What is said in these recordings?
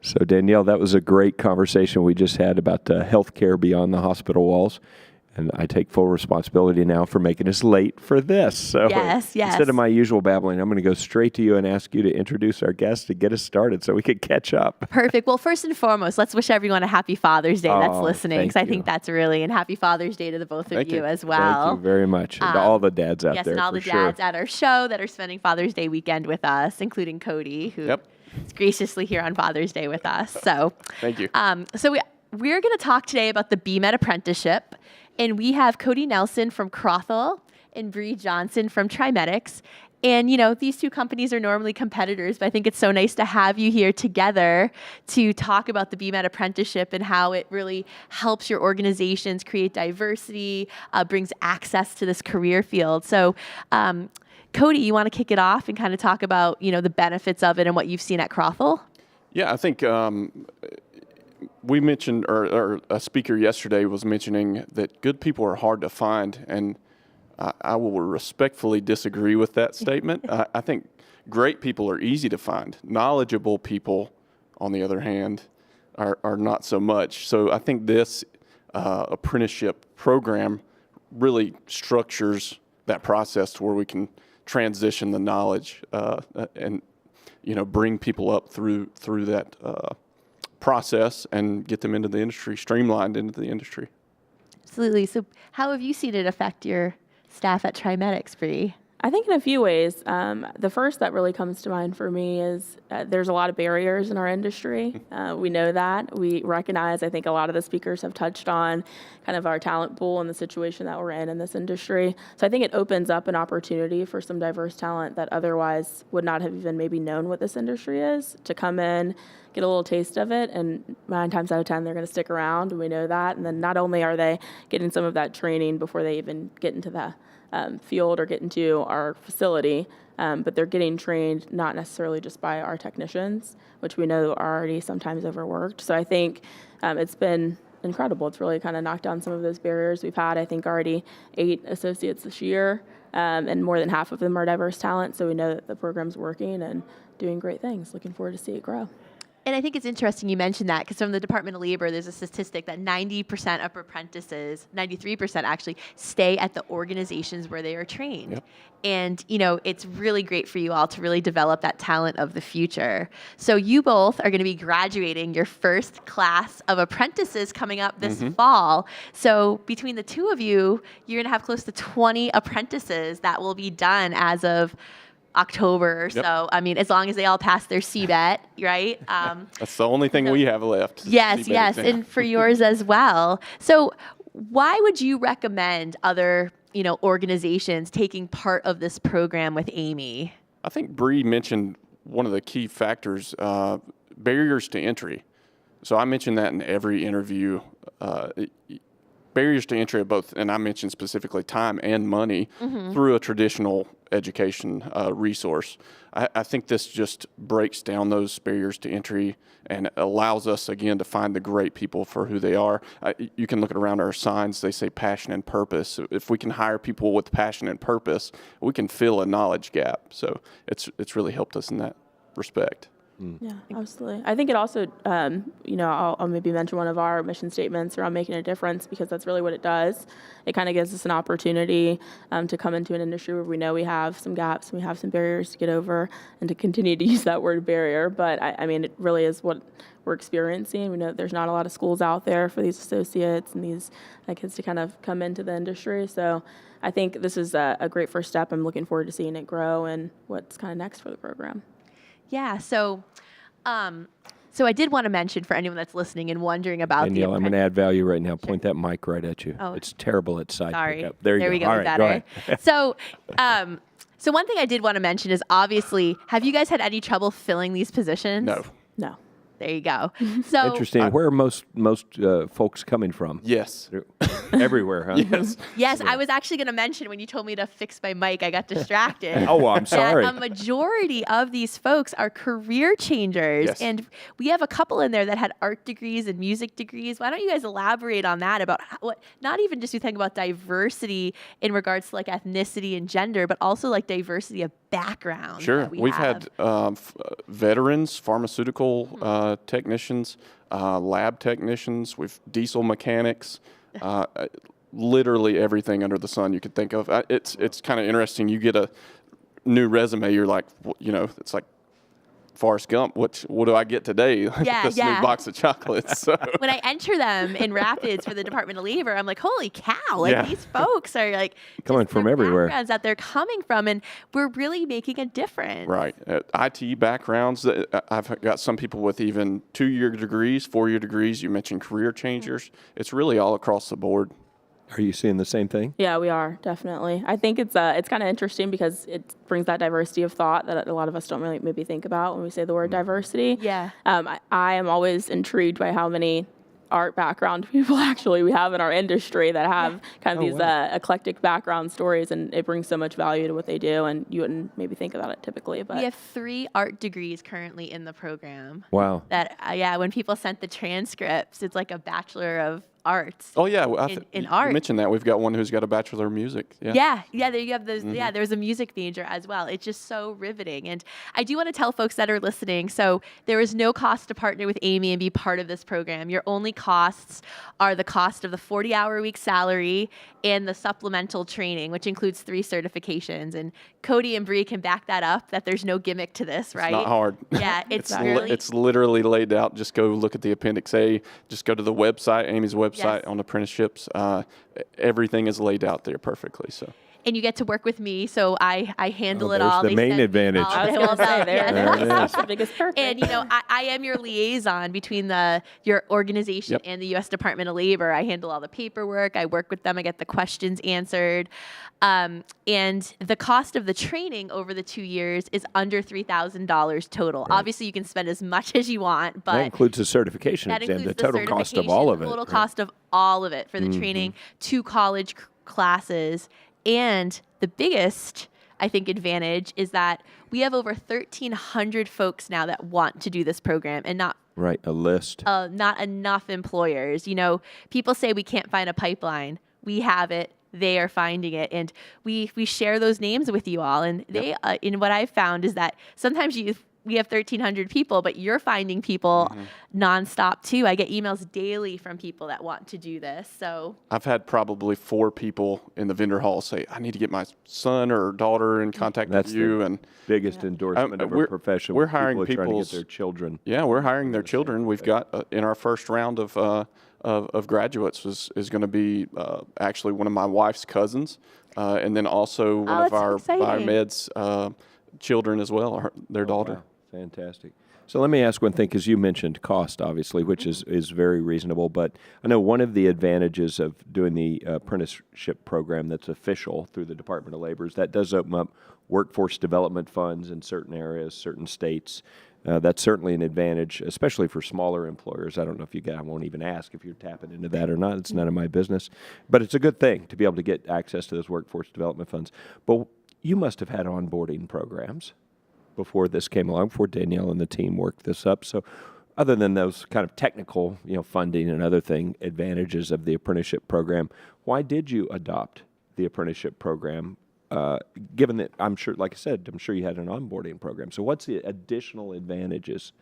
So, Danielle, that was a great conversation we just had about healthcare beyond the hospital walls. And I take full responsibility now for making us late for this. So yes. Instead of my usual babbling, I'm going to go straight to you and ask you to introduce our guest to get us started so we could catch up. Perfect. Well, first and foremost, let's wish everyone a happy Father's Day that's listening, because I think that's and happy Father's Day to the both of you as well. Thank you very much. And to all the dads out there. Yes, and all the dads at our show that are spending Father's Day weekend with us, including Codi, who is graciously here on Father's Day with us. So thank you. We're going to talk today about the BMET Apprenticeship. And we have Codi Nelson from Crothall and Bree Johnson from Trimedics. And, these two companies are normally competitors, but I think it's so nice to have you here together to talk about the BMET Apprenticeship and how it really helps your organizations create diversity, brings access to this career field. So, Codi, you want to kick it off and kind of talk about, the benefits of it and what you've seen at Crothall? Yeah, I think we mentioned, or a speaker yesterday was mentioning that good people are hard to find, and I will respectfully disagree with that statement. I think great people are easy to find. Knowledgeable people, on the other hand, are not so much. So I think this apprenticeship program really structures that process to where we can transition the knowledge and bring people up through that process and get them into the industry, streamlined into the industry. Absolutely. So how have you seen it affect your staff at Trimedics, Bree? I think in a few ways. The first that really comes to mind for me is there's a lot of barriers in our industry. We know that. We recognize, I think a lot of the speakers have touched on kind of our talent pool and the situation that we're in this industry. So I think it opens up an opportunity for some diverse talent that otherwise would not have even maybe known what this industry is, to come in, get a little taste of it, and 9 times out of 10 they're going to stick around, and we know that. And then not only are they getting some of that training before they even get into the field or get into our facility, but they're getting trained not necessarily just by our technicians, which we know are already sometimes overworked. So I think it's been incredible. It's really kind of knocked down some of those barriers. We've had, I think, already 8 associates this year, and more than half of them are diverse talent. So we know that the program's working and doing great things. Looking forward to see it grow. And I think it's interesting you mentioned that, because from the Department of Labor, there's a statistic that 90% of apprentices, 93% actually, stay at the organizations where they are trained. Yep. And, it's really great for you all to really develop that talent of the future. So you both are going to be graduating your first class of apprentices coming up this fall. So between the two of you, you're going to have close to 20 apprentices that will be done as of October or so. I mean, as long as they all pass their CBET, right? That's the only thing we have left. Yes, and for yours as well. So why would you recommend other, organizations taking part of this program with AAMI? I think Bree mentioned one of the key factors, barriers to entry. So I mentioned that in every interview. Barriers to entry of both, and I mentioned specifically time and money, through a traditional education resource. I think this just breaks down those barriers to entry and allows us, again, to find the great people for who they are. You can look around our signs, they say passion and purpose. If we can hire people with passion and purpose, we can fill a knowledge gap. So it's really helped us in that respect. Yeah, absolutely. I think it also, I'll maybe mention one of our mission statements around making a difference, because that's really what it does. It kind of gives us an opportunity to come into an industry where we know we have some gaps and we have some barriers to get over, and to continue to use that word barrier. But I mean, it really is what we're experiencing. We know that there's not a lot of schools out there for these associates and these kids to kind of come into the industry. So I think this is a great first step. I'm looking forward to seeing it grow and what's kind of next for the program. Yeah, so I did want to mention, for anyone that's listening and wondering about Danielle, I'm going to add value right now. Point that mic right at you. Oh. It's terrible at side Sorry. pickup. There we go. All right, go ahead. So one thing I did want to mention is, obviously, have you guys had any trouble filling these positions? No. There you go. So interesting. Where are most folks coming from? Yes. Everywhere, huh? Yes, I was actually going to mention, when you told me to fix my mic, I got distracted. Oh, I'm sorry. A majority of these folks are career changers. Yes. And we have a couple in there that had art degrees and music degrees. Why don't you guys elaborate on that, about what, not even just you think about diversity in regards to ethnicity and gender, but also diversity of background. Sure. We've had veterans, pharmaceutical technicians, lab technicians, with diesel mechanics, literally everything under the sun you could think of. It's kind of interesting. You get a new resume, you're like, it's like Forrest Gump. What do I get today? This new box of chocolates. So. When I enter them in Rapids for the Department of Labor, I'm like, holy cow! Like these folks are like coming from everywhere. Backgrounds that they're coming from, and we're really making a difference. Right. IT backgrounds. I've got some people with even 2-year degrees, 4-year degrees. You mentioned career changers. It's really all across the board. Are you seeing the same thing? Yeah, we are, definitely. I think it's kind of interesting because it brings that diversity of thought that a lot of us don't really maybe think about when we say the word diversity. Yeah. I am always intrigued by how many art background people actually we have in our industry that have kind of these eclectic background stories, and it brings so much value to what they do, and you wouldn't maybe think about it typically. But we have 3 art degrees currently in the program. Wow. That when people sent the transcripts, it's like a Bachelor of Arts. Oh yeah, in art. You mentioned that. We've got one who's got a Bachelor of Music. Yeah. There you have those. Yeah, there's a music major as well. It's just so riveting. And I do want to tell folks that are listening, so there is no cost to partner with AAMI and be part of this program. Your only costs are the cost of the 40-hour-a-week salary and the supplemental training, which includes 3 certifications. And Codi and Bree can back that up, that there's no gimmick to this, right? It's not hard. Yeah, it's it's literally laid out. Just go look at the Appendix A. Just go to the website, AAMI's website on apprenticeships. Everything is laid out there perfectly. So. And you get to work with me, so I handle it all. The They main send me advantage. all I was the going to hills say, out. There it is. that's the biggest perk. And I am your liaison between your organization and the U.S. Department of Labor. I handle all the paperwork. I work with them. I get the questions answered. And the cost of the training over the 2 years is under $3,000 total. Right. Obviously, you can spend as much as you want, but that includes the certification exam, the total cost of all of it. Total cost of all of it for the training, 2 college classes. And the biggest, I think, advantage is that we have over 1,300 folks now that want to do this program, and not a list. Not enough employers. People say we can't find a pipeline. We have it. They are finding it, and we share those names with you all. And they, in what I've found, is that sometimes we have 1,300 people, but you're finding people nonstop too. I get emails daily from people that want to do this. So I've had probably 4 people in the vendor hall say, "I need to get my son or daughter in contact with you." And biggest endorsement of our profession. We're hiring people trying to get people's their children. Yeah, we're hiring their children. We've got in our first round of graduates is going to be actually one of my wife's cousins, and then also one of our biomed's children as well, their daughter. Wow. Fantastic. So let me ask one thing, because you mentioned cost, obviously, which is very reasonable. But I know one of the advantages of doing the apprenticeship program that's official through the Department of Labor is that does open up workforce development funds in certain areas, certain states. That's certainly an advantage, especially for smaller employers. I don't know if I won't even ask if you're tapping into that or not. It's none of my business. But it's a good thing to be able to get access to those workforce development funds. But you must have had onboarding programs before this came along, before Danielle and the team worked this up. So other than those kind of technical, funding and other advantages of the apprenticeship program, why did you adopt the apprenticeship program? Given that I'm sure you had an onboarding program. So what's the additional advantages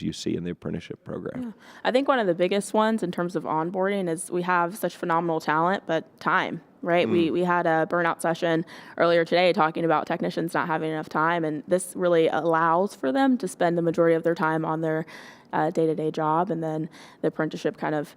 you see in the apprenticeship program? Yeah. I think one of the biggest ones in terms of onboarding is we have such phenomenal talent, but time, right? We had a burnout session earlier today talking about technicians not having enough time, and this really allows for them to spend the majority of their time on their day-to-day job, and then the apprenticeship kind of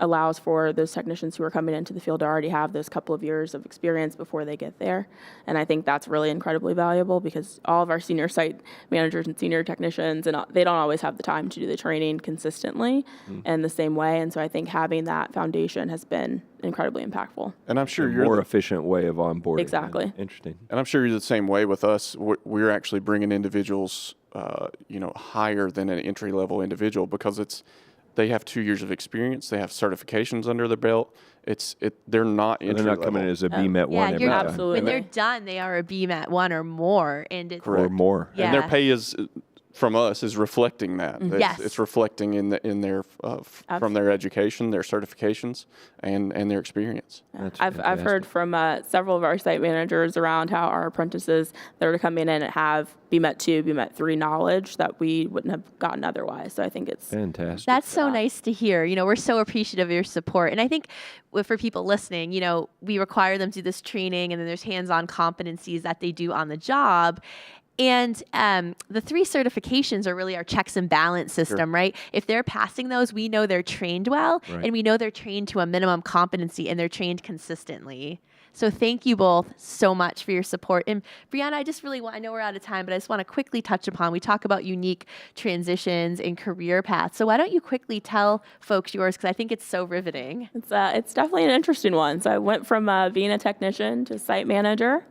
allows for those technicians who are coming into the field to already have those couple of years of experience before they get there. And I think that's really incredibly valuable, because all of our senior site managers and senior technicians, and they don't always have the time to do the training consistently in the same way. And so I think having that foundation has been incredibly impactful. And I'm sure you're more efficient way of onboarding. Exactly. Interesting. And I'm sure you're the same way with us. We're actually bringing individuals higher than an entry-level individual, because they have 2 years of experience, they have certifications under their belt. They're not entry-level. They're not coming in as a BMET 1 every time. Absolutely. When they're done, they are a BMET 1 or more, and it's or more. Yeah. And their pay is from us is reflecting that. Yes. It's reflecting in their from their education, their certifications, and their experience. I've heard from several of our site managers around how our apprentices that are coming in and have BMET 2, BMET 3 knowledge that we wouldn't have gotten otherwise. So I think it's Fantastic. That's so nice to hear. You know, we're so appreciative of your support. And I think for people listening, you know, we require them to do this training, and then there's hands-on competencies that they do on the job. And the 3 certifications are really our checks and balance system, right? If they're passing those, we know they're trained well, and we know they're trained to a minimum competency, and they're trained consistently. So thank you both so much for your support. And Brianna, I just really want, I know we're out of time, but I just want to quickly touch upon, we talk about unique transitions and career paths. So why don't you quickly tell folks yours, because I think it's so riveting. It's definitely an interesting one. So I went from being a technician to site manager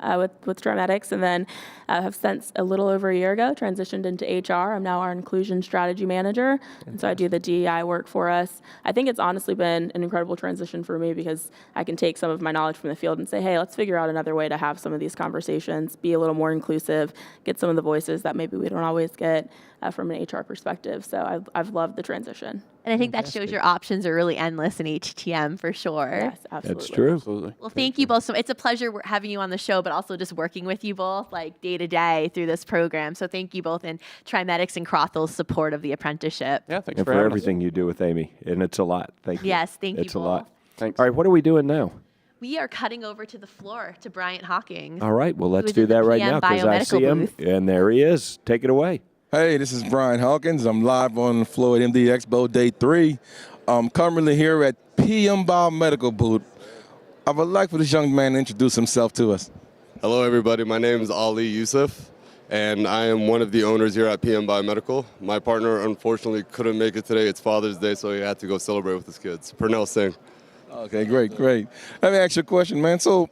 with Dramatics, and then have since a little over a year ago transitioned into HR. I'm now our inclusion strategy manager, and so I do the DEI work for us. I think it's honestly been an incredible transition for me because I can take some of my knowledge from the field and say, hey, let's figure out another way to have some of these conversations, be a little more inclusive, get some of the voices that maybe we don't always get from an HR perspective. So I've loved the transition. And I think that shows your options are really endless in HTM for sure. Yes, absolutely. That's true. Absolutely. Well, thank you both. So it's a pleasure having you on the show, but also just working with you both like day to day through this program. So thank you both, and TriMedics and Crothel's support of the apprenticeship. Yeah, thanks And for for having us. everything you do with Amy. And it's a lot. Thank you. Yes, thank you It's a both. lot. Thanks. All right, what are we doing now? We are cutting over to the floor to Bryant Hawkins. All right, well, let's was do in the that right PM now because I biomedical see him. booth. And there he is. Take it away. Hey, this is Brian Hawkins. I'm live on the floor at MD Expo Day 3. I'm currently here at PM Biomedical booth. I would like for this young man to introduce himself to us. Hello, everybody. My name is Ali Youssef, and I am one of the owners here at PM Biomedical. My partner, unfortunately, couldn't make it today. It's Father's Day, so he had to go celebrate with his kids. Purnell Singh. Okay, great. Let me ask you a question, man. So,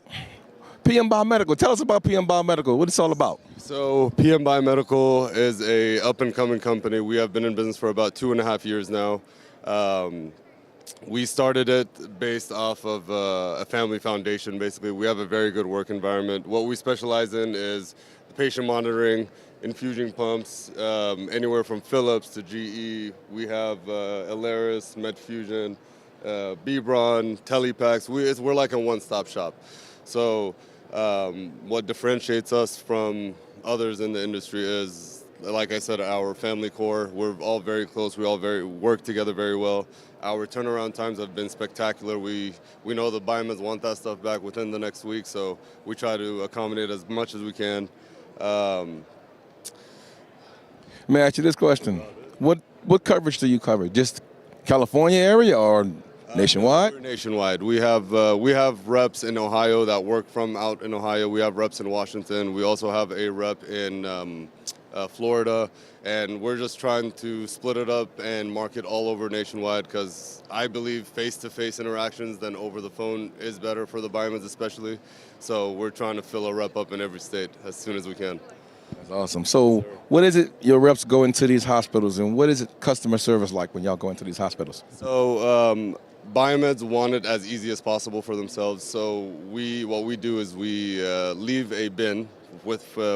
PM Biomedical, tell us about PM Biomedical. What it's all about? So PM Biomedical is a up-and-coming company. We have been in business for about 2.5 years now. We started it based off of a family foundation, basically. We have a very good work environment. What we specialize in is the patient monitoring, infusion pumps, anywhere from Philips to GE. We have Alaris, Medfusion, Bebron, Telipacks. We're like a one-stop shop. So what differentiates us from others in the industry is, like I said, our family core. We're all very close. We all work together very well. Our turnaround times have been spectacular. We know the biomeds want that stuff back within the next week, so we try to accommodate as much as we can. May I ask you this question? What coverage do you cover? Just California area or nationwide? We're nationwide. We have reps in Ohio that work from out in Ohio. We have reps in Washington. We also have a rep in Florida, and we're just trying to split it up and market all over nationwide because I believe face-to-face interactions than over the phone is better for the biomeds especially. So we're trying to fill a rep up in every state as soon as we can. That's awesome. So what is it your reps go into these hospitals, and what is it customer service like when y'all go into these hospitals? So biomeds want it as easy as possible for themselves. So what we do is we leave a bin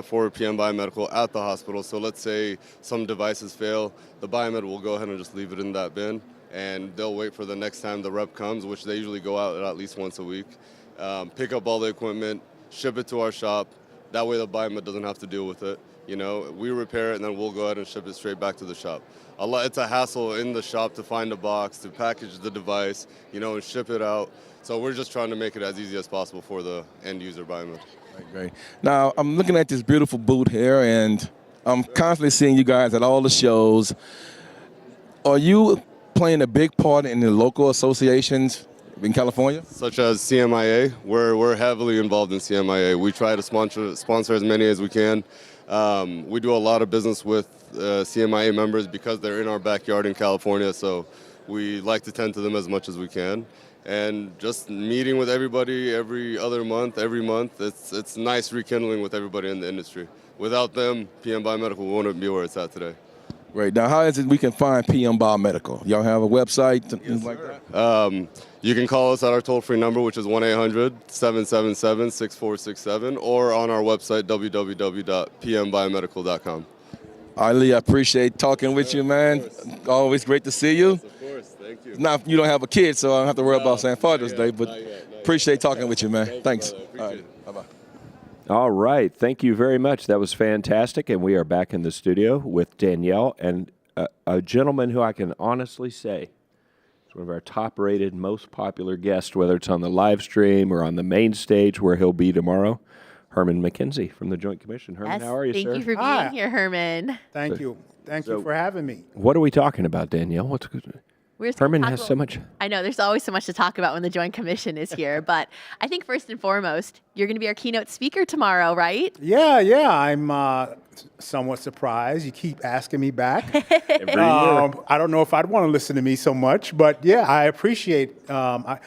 for PM Biomedical at the hospital. So let's say some devices fail, the biomed will go ahead and just leave it in that bin, and they'll wait for the next time the rep comes, which they usually go out at least once a week, pick up all the equipment, ship it to our shop. That way the biomed doesn't have to deal with it. You know, we repair it, and then we'll go ahead and ship it straight back to the shop. It's a hassle in the shop to find a box, to package the device, you know, and ship it out. So we're just trying to make it as easy as possible for the end user biomed. Great. Now, I'm looking at this beautiful booth here, and I'm constantly seeing you guys at all the shows. Are you playing a big part in the local associations in California? Such as CMIA. We're heavily involved in CMIA. We try to sponsor as many as we can. We do a lot of business with CMIA members because they're in our backyard in California, so we like to tend to them as much as we can. And just meeting with everybody every month, it's nice rekindling with everybody in the industry. Without them, PM Biomedical wouldn't be where it's at today. Great. Now, how is it we can find PM Biomedical? Y'all have a website, things like that? You can call us at our toll-free number, which is 1-800-777-6467, or on our website, www.pmbiomedical.com. Ali, I appreciate talking with you, man. Always great to see you. Of course, thank you. Now, you don't have a kid, so I don't have to worry about saying Father's not yet, Day, but not yet, not appreciate yet. talking with you, man. Thank you, Thanks. brother. All Appreciate right, bye-bye. All right. Thank you very much. That was fantastic. And we are back in the studio with Danielle and a gentleman who I can honestly say is one of our top-rated, most popular guests, whether it's on the live stream or on the main stage where he'll be tomorrow, Herman McKenzie from the Joint Commission. Herman, Yes, how are you, thank sir? you for being Hi. here, Herman. Thank you. Thank so- you for having me. What are we talking about, Danielle? What's good? We're just gonna Herman talk has about- so much. I know there's always so much to talk about when the Joint Commission is here, but I think first and foremost, you're going to be our keynote speaker tomorrow, right? Yeah. I'm somewhat surprised. You keep asking me back. Every year. I don't know if I'd want to listen to me so much, but yeah, I appreciate. I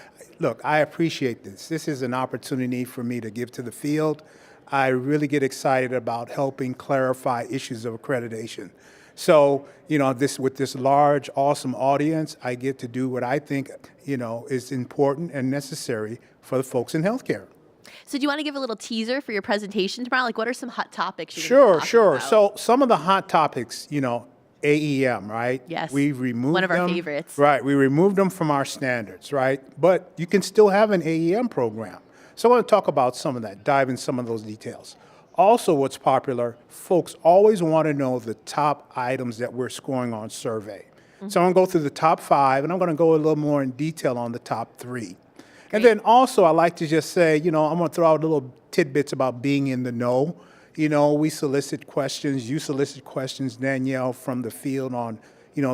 appreciate this. This is an opportunity for me to give to the field. I really get excited about helping clarify issues of accreditation. So, with this large, awesome audience, I get to do what I think, is important and necessary for the folks in healthcare. So do you want to give a little teaser for your presentation tomorrow? Like, what are some hot topics you're gonna be talking Sure. about? So some of the hot topics, AEM, right? Yes. We've removed One of our them. favorites. Right. We removed them from our standards, right? But you can still have an AEM program. So I want to talk about some of that, dive in some of those details. Also, what's popular, folks always want to know the top items that we're scoring on survey. So I'm going to go through the top 5, and I'm going to go a little more in detail on the top 3. And then also, I like to just say, I'm going to throw out little tidbits about being in the know. We solicit questions, you solicit questions, Danielle, from the field on,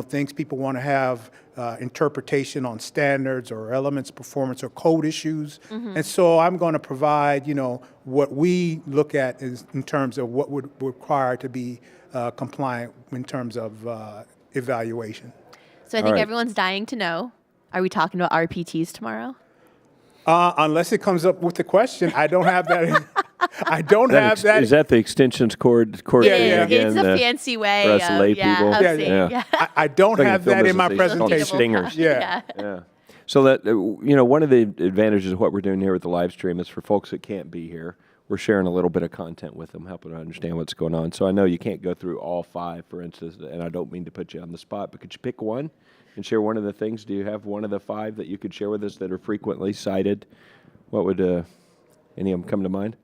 things people want to have interpretation on standards or elements, performance, or code issues. And so I'm going to provide, what we look at is in terms of what would require to be compliant in terms of evaluation. So I think right. everyone's dying to know, are we talking about RPTs tomorrow? Unless it comes up with the question, I don't have that. I don't have that. Is that the extensions cord Yeah, thing yeah. again? It's a fancy way for us of, lay yeah, people? of Yeah, saying, yeah. I don't Like in have film that in my business, they call them presentation. stingers. Yeah. Yeah. So that one of the advantages of what we're doing here with the live stream is for folks that can't be here, we're sharing a little bit of content with them, helping them understand what's going on. So I know you can't go through all 5, for instance, and I don't mean to put you on the spot, but could you pick one and share one of the things? Do you have one of the 5 that you could share with us that are frequently cited? What would any of them come to mind?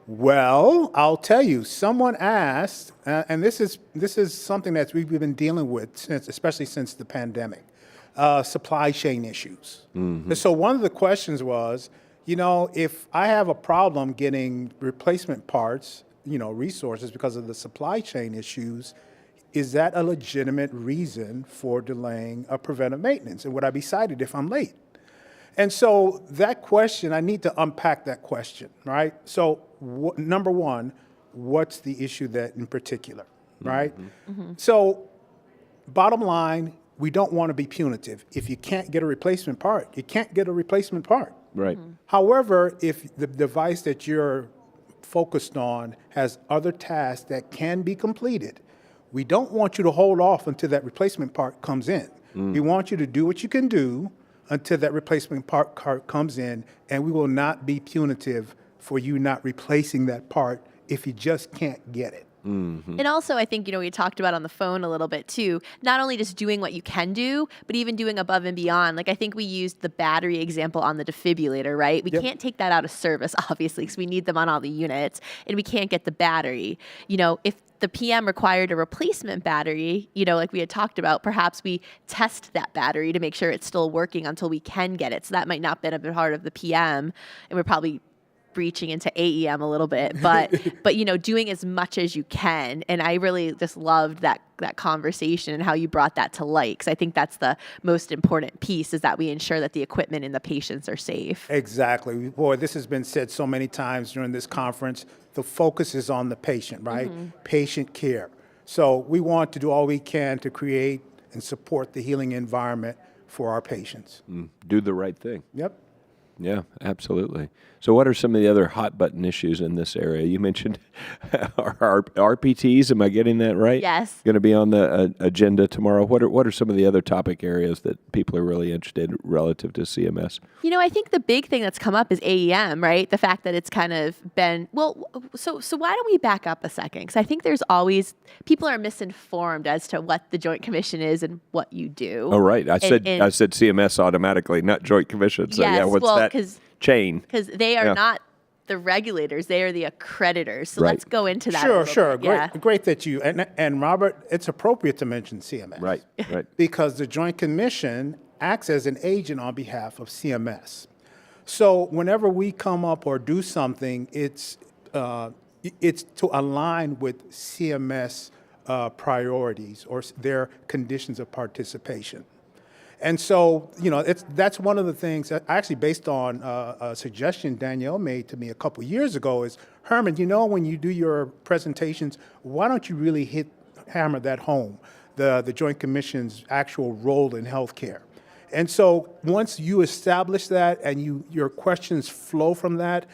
Well, I'll tell you. Someone asked, and this is something that we've been dealing with especially since the pandemic, supply chain issues. And so one of the questions was, if I have a problem getting replacement parts, resources because of the supply chain issues, is that a legitimate reason for delaying a preventive maintenance? And would I be cited if I'm late? And so that question, I need to unpack that question, right? So number one, what's the issue that in particular, right? So bottom line, we don't want to be punitive. If you can't get a replacement part, you can't get a replacement part. Right. However, if the device that you're focused on has other tasks that can be completed, we don't want you to hold off until that replacement part comes in. We want you to do what you can do until that replacement part comes in, and we will not be punitive for you not replacing that part if you just can't get it. And also, I think, we talked about on the phone a little bit too, not only just doing what you can do, but even doing above and beyond. Like, I think we used the battery example on the defibrillator, right? We can't take that out of service, obviously, because we need them on all the units, and we can't get the battery. If the PM required a replacement battery, like we had talked about, perhaps we test that battery to make sure it's still working until we can get it. So that might not have been a part of the PM, and we're probably breaching into AEM a little bit, but doing as much as you can. And I really just loved that conversation and how you brought that to light, because I think that's the most important piece, is that we ensure that the equipment and the patients are safe. Exactly. Boy, this has been said so many times during this conference. The focus is on the patient, right? Patient care. So we want to do all we can to create and support the healing environment for our patients. Do the right thing. Yep. Yeah, absolutely. So what are some of the other hot button issues in this area? You mentioned RPTs. Am I getting that right? Yes. Going to be on the agenda tomorrow. What are some of the other topic areas that people are really interested in relative to CMS? I think the big thing that's come up is AEM, right? The fact that it's kind of been, so why don't we back up a second? Because I think there's always, people are misinformed as to what the Joint Commission is and what you do. Oh, right. I said CMS automatically, not Joint Commission. So Yes, yeah, what's well, that chain? Because they are Yeah. not the regulators, they are the accreditors. So Right. let's go into that. a Sure, little sure. bit. Yeah. Great that you, and Robert, it's appropriate to mention CMS. Right. Because the Joint Commission acts as an agent on behalf of CMS. So whenever we come up or do something, it's to align with CMS priorities or their conditions of participation. And so, that's one of the things that actually based on a suggestion Danielle made to me a couple years ago is, Herman, when you do your presentations, why don't you really hammer that home, the Joint Commission's actual role in healthcare? And so once you establish that and your questions flow from that,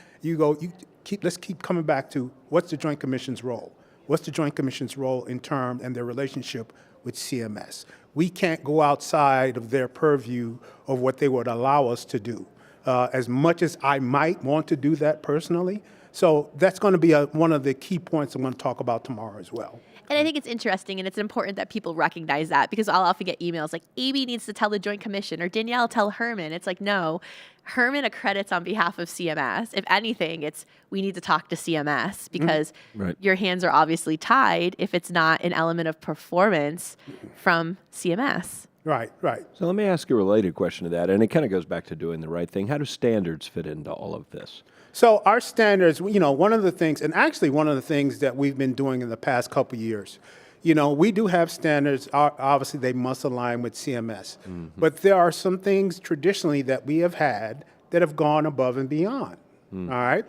let's keep coming back to what's the Joint Commission's role? What's the Joint Commission's role in term and their relationship with CMS? We can't go outside of their purview of what they would allow us to do, as much as I might want to do that personally. So that's going to be one of the key points I'm going to talk about tomorrow as well. And I think it's interesting and it's important that people recognize that, because I'll often get emails like, Amy needs to tell the Joint Commission, or Danielle, tell Herman. It's like, no, Herman accredits on behalf of CMS. If anything, it's we need to talk to CMS because Right. your hands are obviously tied if it's not an element of performance from CMS. Right. So let me ask you a related question to that, and it kind of goes back to doing the right thing. How do standards fit into all of this? So our standards, one of the things, and actually one of the things that we've been doing in the past couple of years, we do have standards. Obviously, they must align with CMS. But there are some things traditionally that we have had that have gone above and beyond. All right?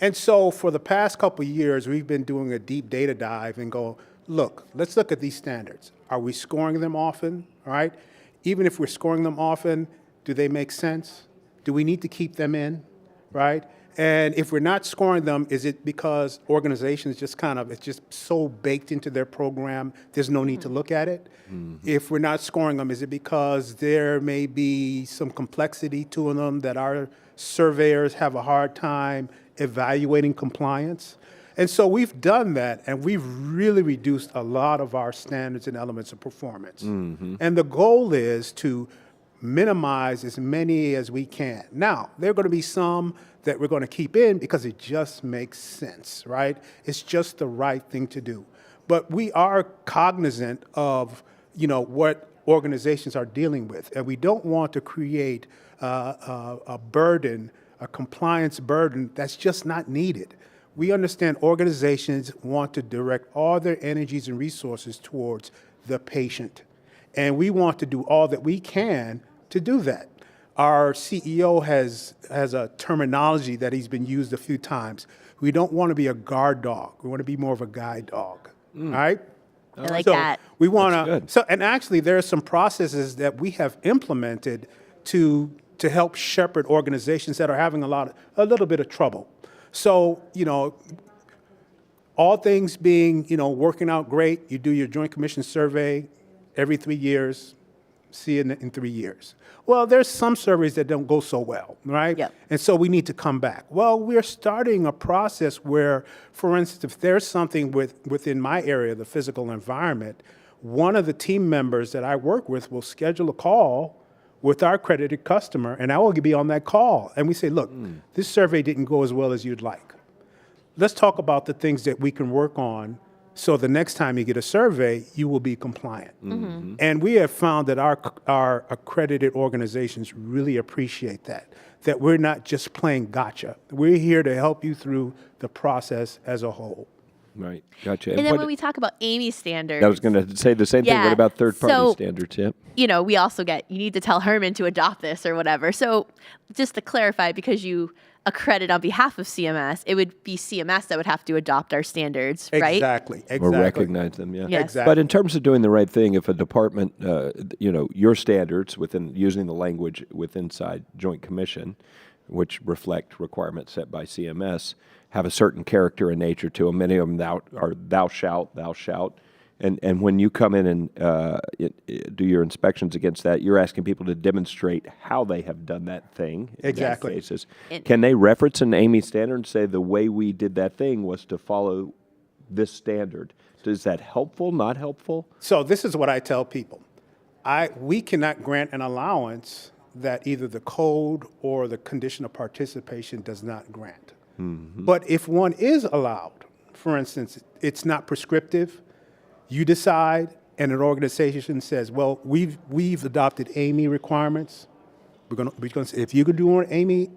And so for the past couple of years, we've been doing a deep data dive and go, let's look at these standards. Are we scoring them often? All right? Even if we're scoring them often, do they make sense? Do we need to keep them in? Right? And if we're not scoring them, is it because organizations it's just so baked into their program, there's no need to look at it? If we're not scoring them, is it because there may be some complexity to them that our surveyors have a hard time evaluating compliance? And so we've done that, and we've really reduced a lot of our standards and elements of performance. And the goal is to minimize as many as we can. Now, there are going to be some that we're going to keep in because it just makes sense, right? It's just the right thing to do. But we are cognizant of, what organizations are dealing with, and we don't want to create a burden, a compliance burden that's just not needed. We understand organizations want to direct all their energies and resources towards the patient, and we want to do all that we can to do that. Our CEO has a terminology that he's been used a few times. We don't want to be a guard dog. We want to be more of a guide dog, right? I like So that. we want That's to. good. And actually, there are some processes that we have implemented to help shepherd organizations that are having a little bit of trouble. So all things being working out great, you do your Joint Commission survey every 3 years. See it in 3 years. Well, there's some surveys that don't go so well, right? Yep. And so we need to come back. Well, we're starting a process where, for instance, if there's something within my area, the physical environment, one of the team members that I work with will schedule a call with our accredited customer, and I will be on that call. And we say, look, this survey didn't go as well as you'd like. Let's talk about the things that we can work on so the next time you get a survey, you will be compliant. And we have found that our accredited organizations really appreciate that we're not just playing gotcha. We're here to help you through the process as a whole. Right. Gotcha. And then what- when we talk about AAMI standards, I was going to say the same thing. Yeah, What about third-party so- standards? Yep. we also get, you need to tell Herman to adopt this or whatever. So just to clarify, because you accredit on behalf of CMS, it would be CMS that would have to adopt our standards, right? Exactly. Or recognize them, yeah. Yes. Exactly. But in terms of doing the right thing, if a department, your standards within using the language with inside Joint Commission, which reflect requirements set by CMS, have a certain character and nature to them. Many of them thou shalt. And when you come in and do your inspections against that, you're asking people to demonstrate how they have done that thing. Exactly. In that cases. Can they reference an AAMI standard and say the way we did that thing was to follow this standard? Is that helpful, not helpful? So this is what I tell people. We cannot grant an allowance that either the code or the condition of participation does not grant. But if one is allowed, for instance, it's not prescriptive, you decide, and an organization says, well, we've adopted AAMI requirements. We're going to say, if you could do an AAMI,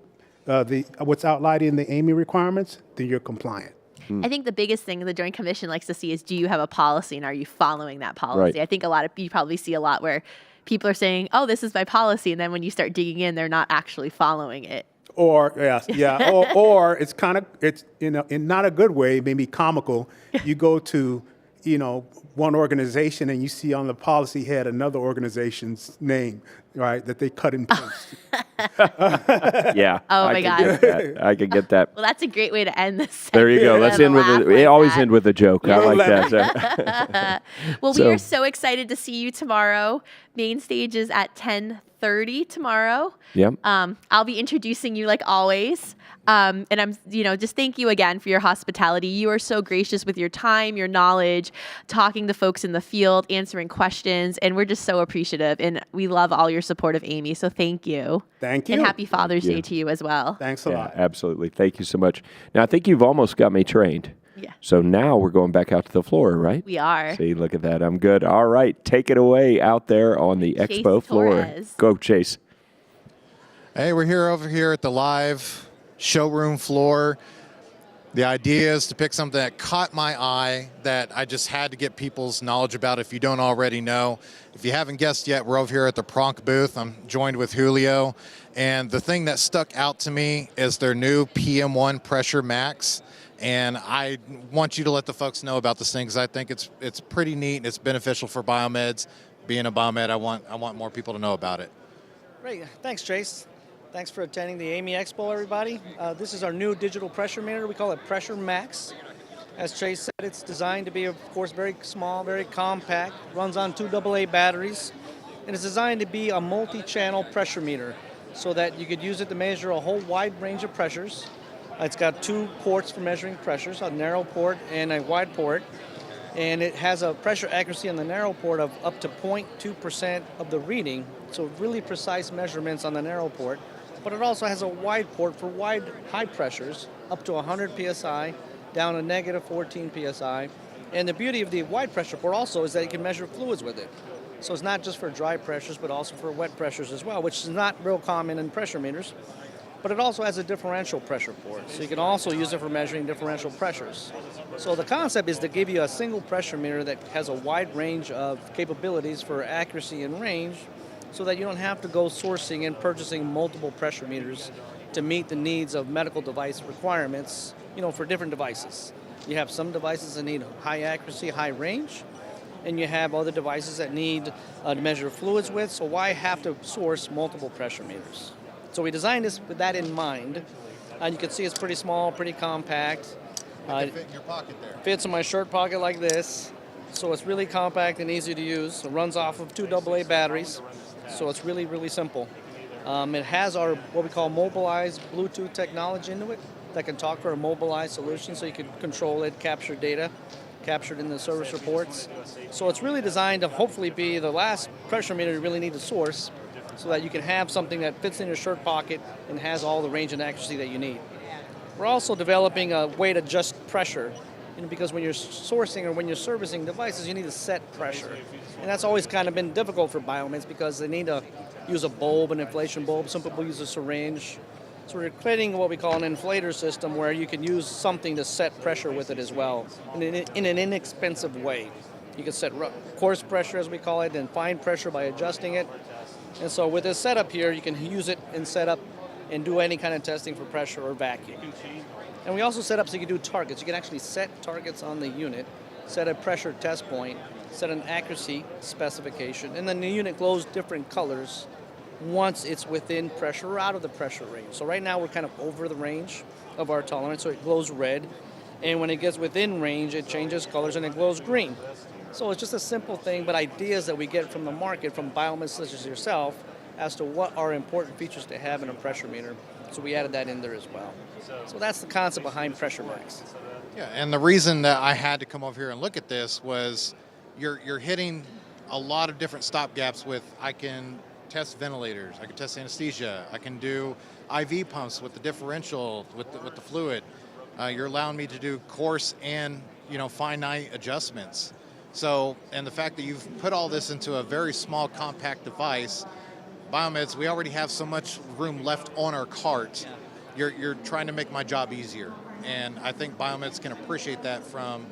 what's outlined in the AAMI requirements, then you're compliant. I think the biggest thing the Joint Commission likes to see is, do you have a policy and are you following that policy? Right. I think you probably see a lot where people are saying, oh, this is my policy, and then when you start digging in, they're not actually following it. Or or it's in not a good way, maybe comical. You go to one organization and you see on the policy head another organization's name, right? That they cut and paste. Yeah. Oh, I my can God. get that. I can get that. Well, that's a great way to end this. There you go. segment. Let's end with Laugh we like always that. end with a joke. I like that. Well, So- we are so excited to see you tomorrow. Main stage is at 10:30 tomorrow. Yep. I'll be introducing you like always. And I'm, just thank you again for your hospitality. You are so gracious with your time, your knowledge, talking to folks in the field, answering questions, and we're just so appreciative. And we love all your support of AAMI. So thank you. Thank you. And happy Father's Day to you as well. Thanks a Yeah, lot. absolutely. Thank you so much. Now, I think you've almost got me trained. Yeah. So now we're going back out to the floor, right? We are. See, look at that. I'm good. All right. Take it away out there on the Chace expo floor. Torres. Go, Chace. Hey, we're over here at the live showroom floor. The idea is to pick something that caught my eye that I just had to get people's knowledge about if you don't already know. If you haven't guessed yet, we're over here at the Pronk booth. I'm joined with Julio. And the thing that stuck out to me is their new PM1 Pressure Max. And I want you to let the folks know about this thing because I think it's pretty neat. It's beneficial for biomeds. Being a biomed, I want more people to know about it. Great. Thanks, Chace. Thanks for attending the AAMI Expo, everybody. This is our new digital pressure meter. We call it Pressure Max. As Chace said, it's designed to be, of course, very small, very compact, runs on 2 AA batteries, and it's designed to be a multi-channel pressure meter so that you could use it to measure a whole wide range of pressures. It's got 2 ports for measuring pressures, a narrow port and a wide port, and it has a pressure accuracy on the narrow port of up to 0.2% of the reading, so really precise measurements on the narrow port. But it also has a wide port for wide high pressures, up to 100 psi, down to negative 14 psi. And the beauty of the wide pressure port also is that you can measure fluids with it. So it's not just for dry pressures, but also for wet pressures as well, which is not real common in pressure meters. But it also has a differential pressure port, so you can also use it for measuring differential pressures. So the concept is to give you a single pressure meter that has a wide range of capabilities for accuracy and range, so that you don't have to go sourcing and purchasing multiple pressure meters to meet the needs of medical device requirements, for different devices. You have some devices that need high accuracy, high range, and you have other devices that need to measure fluids with, so why have to source multiple pressure meters? So we designed this with that in mind, and you can see it's pretty small, pretty compact. It can fit in your pocket there. Fits in my shirt pocket like this, so it's really compact and easy to use. It runs off of 2 AA batteries, so it's really, really simple. It has our what we call mobilized Bluetooth technology into it that can talk for a mobilized solution, so you can control it, capture data, captured in the service reports. So it's really designed to hopefully be the last pressure meter you really need to source, so that you can have something that fits in your shirt pocket and has all the range and accuracy that you need. We're also developing a way to adjust pressure, because when you're sourcing or when you're servicing devices, you need to set pressure. And that's always kind of been difficult for biomeds because they need to use a bulb, an inflation bulb. Some people use a syringe. So we're creating what we call an inflator system where you can use something to set pressure with it as well in an inexpensive way. You can set coarse pressure, as we call it, and fine pressure by adjusting it. And so with this setup here, you can use it and set up and do any kind of testing for pressure or vacuum. And we also set up so you can do targets. You can actually set targets on the unit, set a pressure test point, set an accuracy specification, and then the unit glows different colors once it's within pressure or out of the pressure range. So right now we're kind of over the range of our tolerance, so it glows red. And when it gets within range, it changes colors and it glows green. So it's just a simple thing, but ideas that we get from the market, from biomeds such as yourself, as to what are important features to have in a pressure meter. So we added that in there as well. So that's the concept behind Pressure Max. Yeah, and the reason that I had to come over here and look at this was you're hitting a lot of different stop gaps with, I can test ventilators, I can test anesthesia, I can do IV pumps with the differential, with the fluid. You're allowing me to do coarse and finite adjustments. So, and the fact that you've put all this into a very small, compact device, biomeds, we already have so much room left on our cart. You're trying to make my job easier. And I think biomeds can appreciate that from,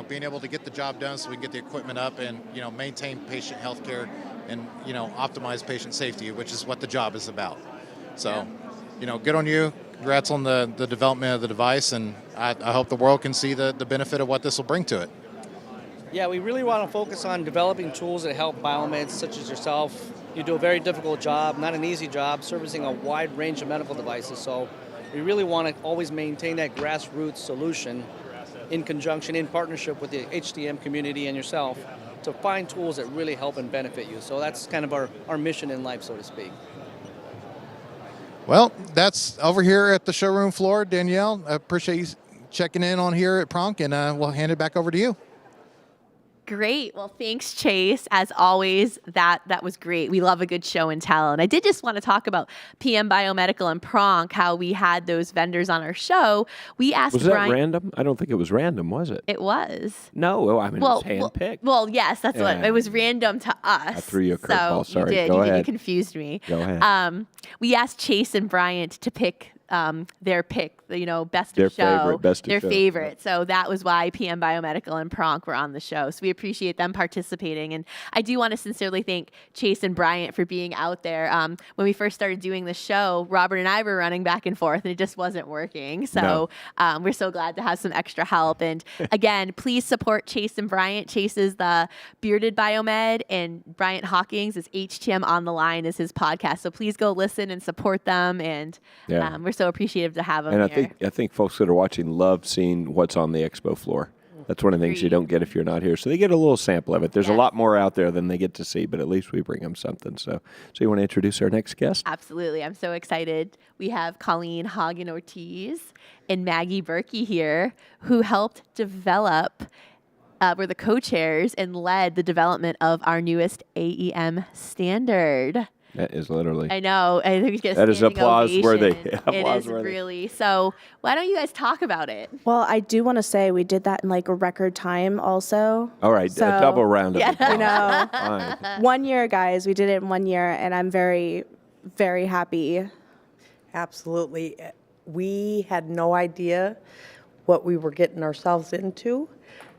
being able to get the job done so we can get the equipment up and, maintain patient health care and, optimize patient safety, which is what the job is about. So, good on you. Congrats on the development of the device. And I hope the world can see the benefit of what this will bring to it. Yeah, we really want to focus on developing tools that help biomeds such as yourself. You do a very difficult job, not an easy job, servicing a wide range of medical devices. So we really want to always maintain that grassroots solution in conjunction, in partnership with the HTM community and yourself to find tools that really help and benefit you. So that's kind of our mission in life, so to speak. Well, that's over here at the showroom floor. Danielle, I appreciate you checking in on here at Pronk, and we'll hand it back over to you. Great. Well, thanks, Chace. As always, that was great. We love a good show and tell. And I did just want to talk about PM Biomedical and Pronk, how we had those vendors on our show. We asked Was that Brian. random? I don't think it was random, was it? It was. No, I mean, it was handpicked. Well, yes, that's what Yeah. it was random to us. I threw you a curveball. So Sorry. you did. Go You ahead. confused me. Go ahead. We asked Chace and Bryant to pick their pick, best Their of show, favorite, best of their show. favorite. So that was why PM Biomedical and Pronk were on the show. So we appreciate them participating. And I do want to sincerely thank Chace and Bryant for being out there. When we first started doing the show, Robert and I were running back and forth, and it just wasn't working. So we're so glad to have some extra help. And again, please support Chace and Bryant. Chace is the Bearded Biomed, and Bryant Hawkins is HTM on the Line is his podcast. So please go listen and support them. And we're so appreciative to have them And here. I think folks that are watching love seeing what's on the expo floor. That's one of the things you don't get if you're not here. So they get a little sample of it. There's a lot more out there than they get to see, but at least we bring them something. So you want to introduce our next guest? Absolutely. I'm so excited. We have Colleen Haugen-Ortiz and Maggie Berkey here, who helped develop, were the co-chairs and led the development of our newest AEM standard. That is literally. I know. I think we get a That is standing applause worthy. ovation. It Applause is worthy. really. So why don't you guys talk about it? Well, I do want to say we did that in like a record time also. All right, So- a double round of applause. You know, Fine. 1 year, guys, we did it in 1 year, and I'm very, very happy. Absolutely. We had no idea what we were getting ourselves into,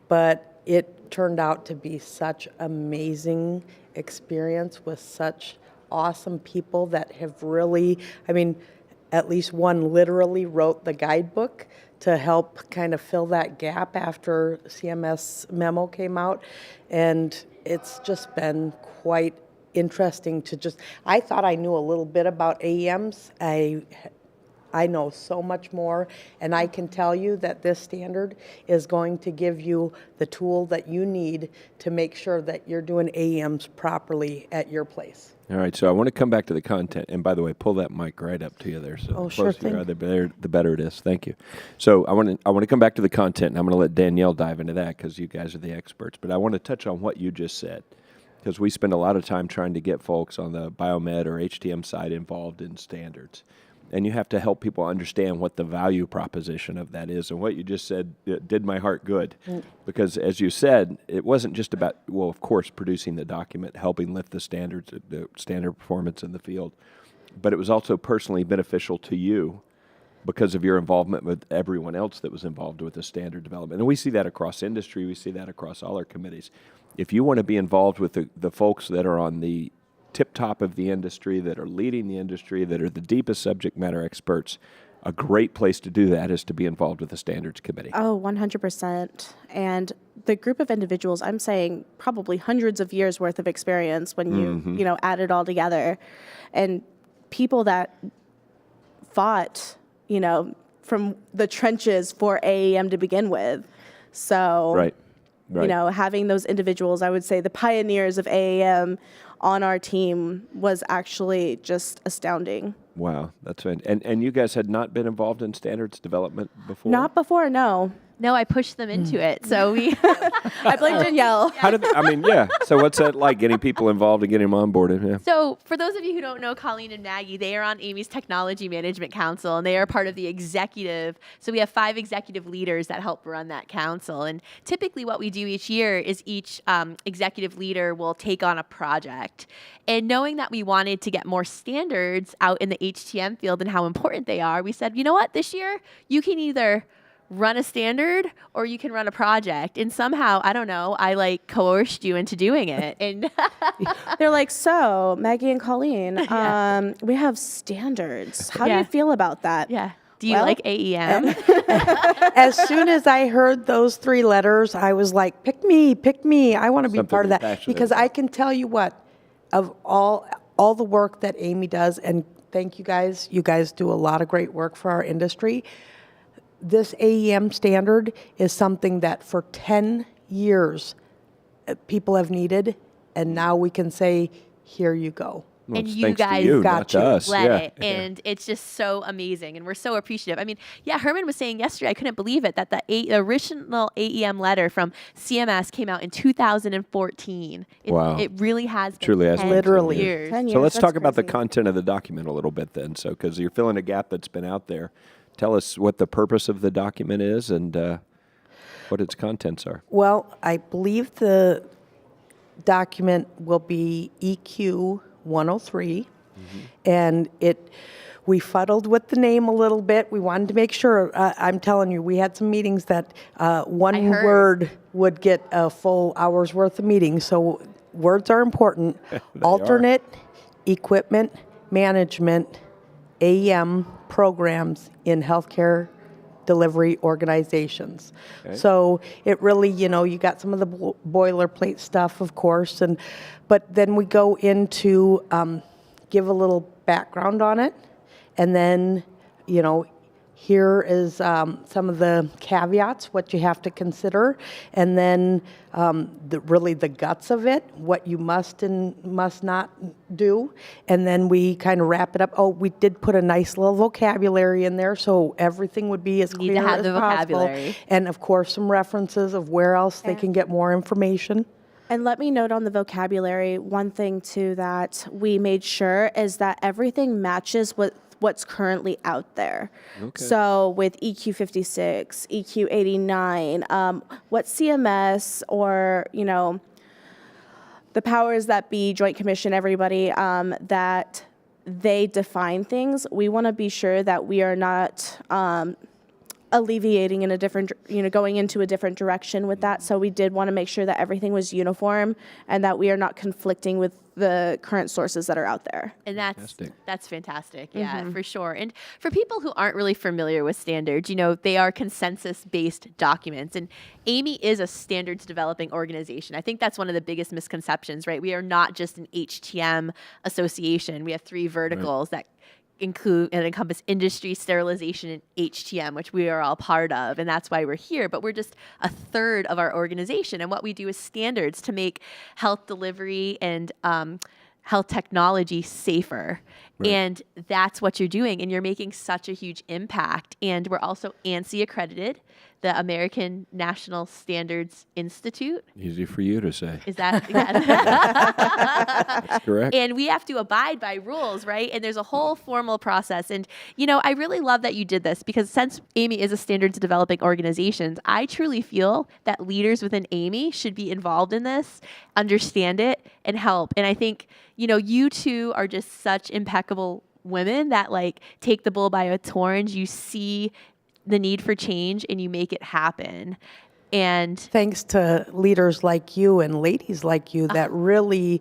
but it turned out to be such amazing experience with such awesome people that have really, at least one literally wrote the guidebook to help kind of fill that gap after CMS memo came out. And it's just been quite interesting to I thought I knew a little bit about AEMs. I know so much more, and I can tell you that this standard is going to give you the tool that you need to make sure that you're doing AEMs properly at your place. All right, so I want to come back to the content. And by the way, pull that mic right up to you there. So Oh, the sure closer you are, thing. the better it is. Thank you. So I want to come back to the content, and I'm going to let Danielle dive into that because you guys are the experts. But I want to touch on what you just said because we spend a lot of time trying to get folks on the biomed or HTM side involved in standards. And you have to help people understand what the value proposition of that is. And what you just said did my heart good. Because as you said, it wasn't just about, well, of course, producing the document, helping lift the standards, the standard performance in the field. But it was also personally beneficial to you because of your involvement with everyone else that was involved with the standard development. And we see that across industry. We see that across all our committees. If you want to be involved with the folks that are on the tip top of the industry, that are leading the industry, that are the deepest subject matter experts, a great place to do that is to be involved with the standards committee. Oh, 100%. And the group of individuals, I'm saying probably hundreds of years worth of experience when you add it all together, and people that fought, from the trenches for AEM to begin with. So, Right. having those individuals, I would say the pioneers of AEM on our team was actually just astounding. Wow, that's right. And you guys had not been involved in standards development before? Not before, no. No, I pushed them into it. So we I blame Danielle. How did yeah. So what's that like, getting people involved and getting them onboarded? Yeah. So for those of you who don't know Colleen and Maggie, they are on AAMI's Technology Management Council, and they are part of the executive. So we have 5 executive leaders that help run that council. And typically what we do each year is each executive leader will take on a project. And knowing that we wanted to get more standards out in the HTM field and how important they are, we said, you know what, this year you can either run a standard or you can run a project. And somehow, I don't know, I coerced you into doing it. And They're like, so Maggie and Colleen, we have standards. How do you feel about that? yeah. Do you like AEM? As soon as I heard those 3 letters, I was like, pick me. I want to be Something part of you're that. passionate Because about. I can tell you what, of all the work that AAMI does, and thank you guys do a lot of great work for our industry. This AEM standard is something that for 10 years people have needed, and now we can say, here you go. Well, and it's you thanks to guys you, got not to you. us. led Yeah. it. And it's just so amazing. And we're so appreciative. I mean, Herman was saying yesterday, I couldn't believe it, that the original AEM letter from CMS came out in 2014. Wow. It really has been Truly has 10 been Literally. years. 10 So years, let's that's talk about the crazy. content of the document a little bit then. So, because you're filling a gap that's been out there. Tell us what the purpose of the document is and what its contents are. Well, I believe the document will be EQ 103, and we fuddled with the name a little bit. We wanted to make sure, I'm telling you, we had some meetings that one heard. word would get a full hour's worth of meetings, so words are important. Alternate equipment management AEM programs in healthcare delivery organizations. Okay. So it really, you got some of the boilerplate stuff, of course, but then we go into give a little background on it, and then, here is some of the caveats, what you have to consider, and then the guts of it, what you must and must not do, and then we kind of wrap it up. Oh, we did put a nice little vocabulary in there, so everything would be as Need to clear have as the possible. vocabulary. And of course, some references of where else they can get more information. And let me note on the vocabulary, one thing too that we made sure is that everything matches what's currently out there. Okay. So with EQ 56, EQ 89, what CMS or, the powers that be, Joint Commission, everybody, that they define things, we want to be sure that we are not alleviating in a different, going into a different direction with that. So we did want to make sure that everything was uniform and that we are not conflicting with the current sources that are out there. And Fantastic. that's fantastic. Yeah, for sure. And for people who aren't really familiar with standards, they are consensus-based documents. And AAMI is a standards developing organization. I think that's one of the biggest misconceptions, right? We are not just an HTM association. We have 3 verticals that include and encompass industry, sterilization, and HTM, which we are all part of, and that's why we're here. But we're just a third of our organization, and what we do is standards to make health delivery and health technology safer. Right. And that's what you're doing, and you're making such a huge impact. And we're also ANSI accredited, the American National Standards Institute. Easy for you to say. Is that? That's correct. And we have to abide by rules, right? And there's a whole formal process. And, I really love that you did this, because since AAMI is a standards developing organization, I truly feel that leaders within AAMI should be involved in this, understand it, and help. And I think, you two are just such impeccable women that take the bull by its horns. You see the need for change and you make it happen. And Thanks to leaders like you and ladies like you that really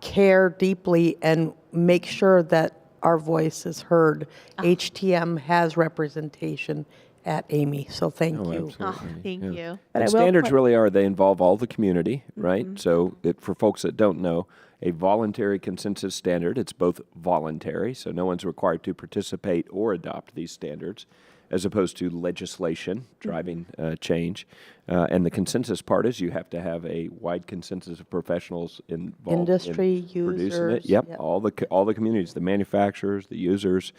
care deeply and make sure that our voice is heard. HTM has representation at AAMI. So thank Oh, you. absolutely. Oh, thank Yeah. you. But I And will standards point- really are, they involve all the community, right? So for folks that don't know, a voluntary consensus standard, it's both voluntary, so no one's required to participate or adopt these standards, as opposed to legislation driving change. And the consensus part is you have to have a wide consensus of professionals involved Industry, in producing it. users, Yep, yep. all the communities, the manufacturers, the users,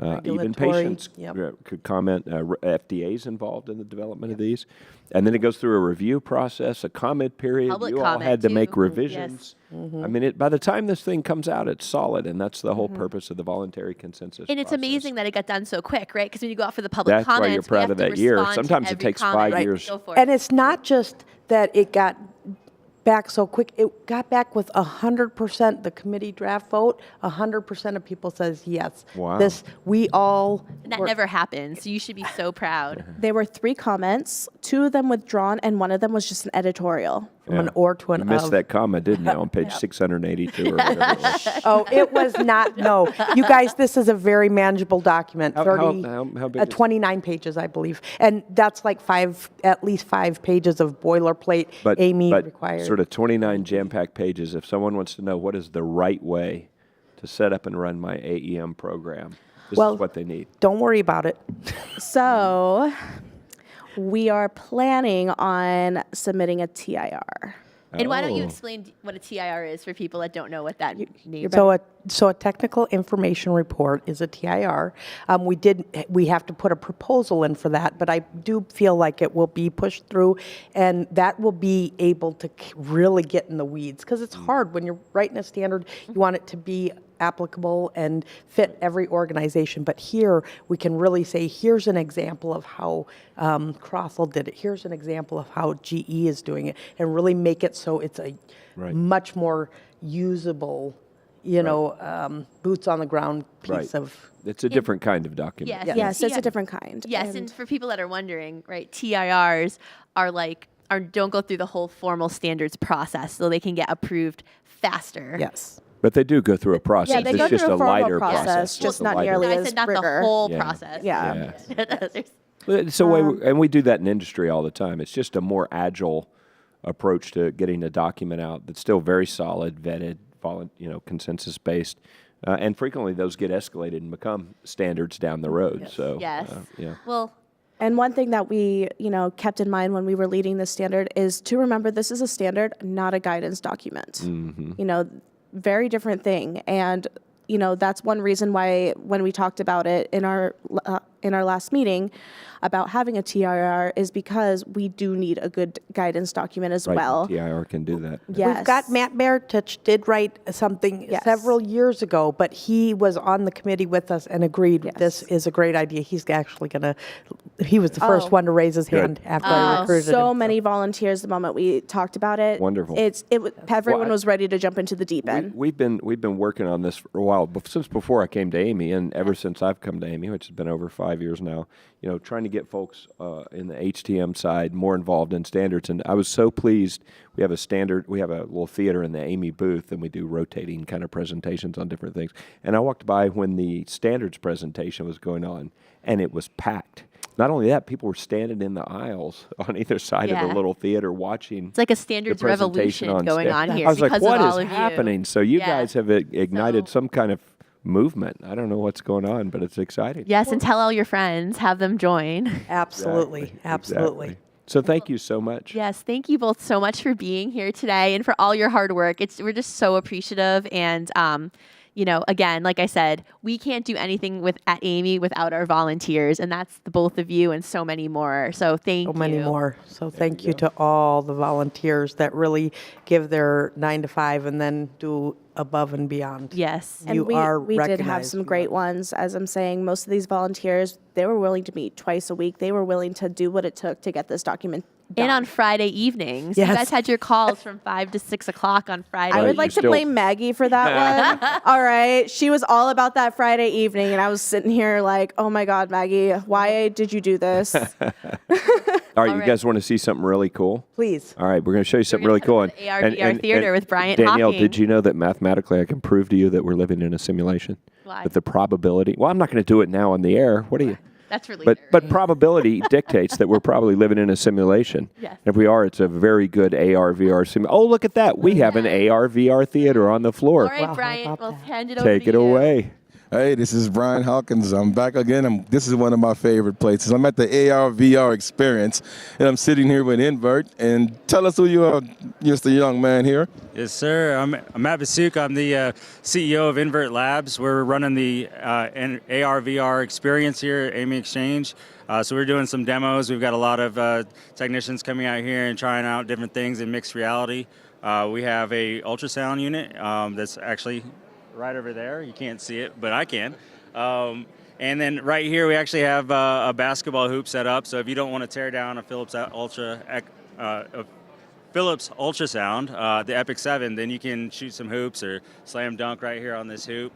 even Regulatory, patients yep. could comment. FDA's involved in the development of these. And then it goes through a review process, a comment period. Public You all comment, had to too. make Yes. revisions. I mean, by the time this thing comes out, it's solid, and that's the whole purpose of the voluntary consensus And it's process. amazing that it got done so quick, right? Because when you go out for the public That's why comments, you're we proud have of to that year. respond to Sometimes it every takes comment. 5 years. Go for it. And it's not just that it got back so quick. It got back with 100%, the committee draft vote, 100% of people says yes. Wow. We all. And that were- never happens. So you should be so proud. There were 3 comments, 2 of them withdrawn, and one of them was just an editorial. From an or to an You missed of. that comma, didn't you, on page 682 or whatever it was. Oh, it was not, no. You guys, this is a very manageable document. How 30, big is it? 29 pages, I believe. And that's like at least 5 pages of boilerplate AAMI but required. sort of 29 jam-packed pages. If someone wants to know what is the right way to set up and run my AEM program, this Well, is what they need. Don't worry about it. So we are planning on submitting a TIR. And why don't you Oh. explain what a TIR is for people that don't know what that means? So a technical information report is a TIR. We have to put a proposal in for that, but I do feel like it will be pushed through, and that will be able to really get in the weeds, because it's hard when you're writing a standard. You want it to be applicable and fit every organization. But here we can really say, here's an example of how Crothall did it. Here's an example of how GE is doing it, and really make it so it's a Right. much more usable, boots on the ground piece Right. of. It's a different kind of document. Yes. Yes, it's Yeah. a different kind. Yes, and for people that are wondering, right, TIRs don't go through the whole formal standards process, so they can get approved faster. Yes. But they do go through a process. Yeah, they it's go just through a formal lighter process, just It's a not lighter- nearly I as said not rigor. the whole Yeah. process. Yeah. There's- So and we do that in industry all the time. It's just a more agile approach to getting a document out that's still very solid, vetted, consensus based, and frequently those get escalated and become standards down the road. So Yes. yeah. Well, And one thing that we, kept in mind when we were leading this standard is to remember this is a standard, not a guidance document. Very different thing. And, that's one reason why when we talked about it in our last meeting about having a TIR is because we do need a good guidance document as Right, well. TIR can do that. Yes. We've got Matt Beartich did write something Yes. several years ago, but he was on the committee with us and agreed this is a great idea. He's actually he was the first one to raise his hand after I recruited him. So many volunteers the moment we talked about it. Wonderful. Everyone Well, was ready to jump into the deep end. We've been working on this for a while, since before I came to AAMI, and ever since I've come to AAMI, which has been over 5 years now. Trying to get folks in the HTM side more involved in standards, and I was so pleased. We have a little theater in the AAMI booth, and we do rotating kind of presentations on different things. And I walked by when the standards presentation was going on, and it was packed. Not only that, people were standing in the aisles on either side of Yeah. the little theater watching. it's like a standards the presentation revolution going stage. on here I was like, because what of is all of you. happening? So you Yeah. guys have ignited So- some kind of movement. I don't know what's going on, but it's exciting. Yes, and tell all your friends, have them join. Absolutely, Exactly, absolutely. exactly. So thank you so much. Yes, thank you both so much for being here today and for all your hard work. We're just so appreciative. And, again, like I said, we can't do anything at AAMI without our volunteers, and that's the both of you and so many more. So thank you. So many more. So thank you to all the volunteers that really give their 9 to 5 and then do above and beyond. Yes. And You are we did have recognized some for great that. ones. As I'm saying, most of these volunteers, they were willing to meet twice a week. They were willing to do what it took to get this document done. And on Friday evenings. You Yes. guys had your calls from 5 to 6 o'clock on Friday. I Right, would like you to blame Maggie for that one. All right. She was all about that Friday evening, and I was sitting here like, oh my God, Maggie, why did you do this? All right, you right. guys want to see something really cool? Please. All right, we're going to show you something gonna really cool. head over to the ARVR Theater with Bryant Danielle, Hawkins. did you know that mathematically I can prove to you that we're living in a simulation? Why? With the probability. Well, I'm not going to do it now on the air. What are you? That's for later. But probability dictates that we're probably living in a simulation. Yes. If we are, it's a very good AR VR sim. Oh, look at that! We have an AR VR theater on the floor. All right, how Bryant, about we'll that? hand it over Take to it you. away. Hey, this is Brian Hawkins. I'm back again. This is one of my favorite places. I'm at the AR VR experience, and I'm sitting here with Invert. And tell us who you are, just a young man here. Yes, sir. I'm Matt Basuk. I'm the CEO of Invert Labs. We're running the AR VR experience here at AAMI eXchange. So we're doing some demos. We've got a lot of technicians coming out here and trying out different things in mixed reality. We have a ultrasound unit that's actually right over there. You can't see it, but I can. And then right here we actually have a basketball hoop set up. So if you don't want to tear down a Philips ultrasound, the Epic 7, then you can shoot some hoops or slam dunk right here on this hoop.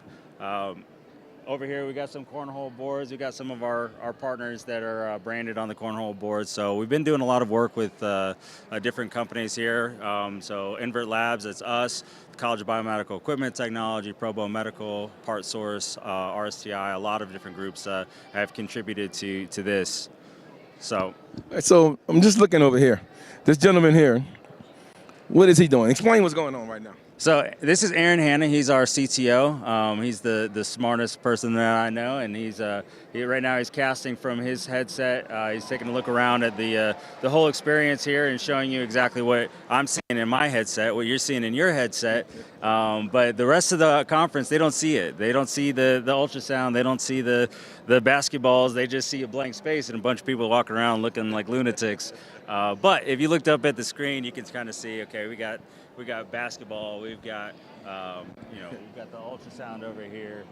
Over here we got some cornhole boards. We got some of our partners that are branded on the cornhole boards. So we've been doing a lot of work with different companies here. So Invert Labs, it's us, the College of Biomedical Equipment Technology, Probo Medical, Part Source, RSTI, a lot of different groups have contributed to this. So I'm just looking over here. This gentleman here, what is he doing? Explain what's going on right now. So this is Aaron Hanna. He's our CTO. He's the smartest person that I know, and right now he's casting from his headset. He's taking a look around at the whole experience here and showing you exactly what I'm seeing in my headset, what you're seeing in your headset. But the rest of the conference, they don't see it. They don't see the ultrasound. They don't see the basketballs. They just see a blank space and a bunch of people walking around looking like lunatics. But if you looked up at the screen, you can kind of see, okay, we got basketball, we've got we've got the ultrasound over here.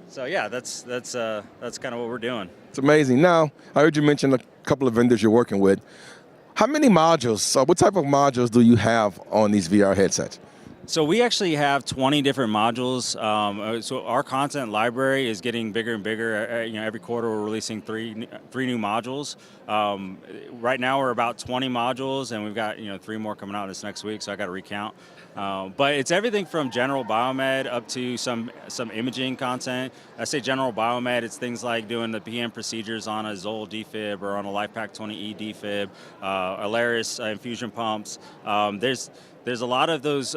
So yeah, that's kind of what we're doing. It's amazing. Now, I heard you mention a couple of vendors you're working with. How many modules, what type of modules do you have on these VR headsets? So we actually have 20 different modules. So our content library is getting bigger and bigger. Every quarter we're releasing three new modules. Right now we're about 20 modules, and we've got 3 more coming out this next week. So I got to recount. But it's everything from general biomed up to some imaging content. I say general biomed, it's things like doing the PM procedures on a Zoll defib or on a LifePak 20E defib, Alaris infusion pumps. There's a lot of those,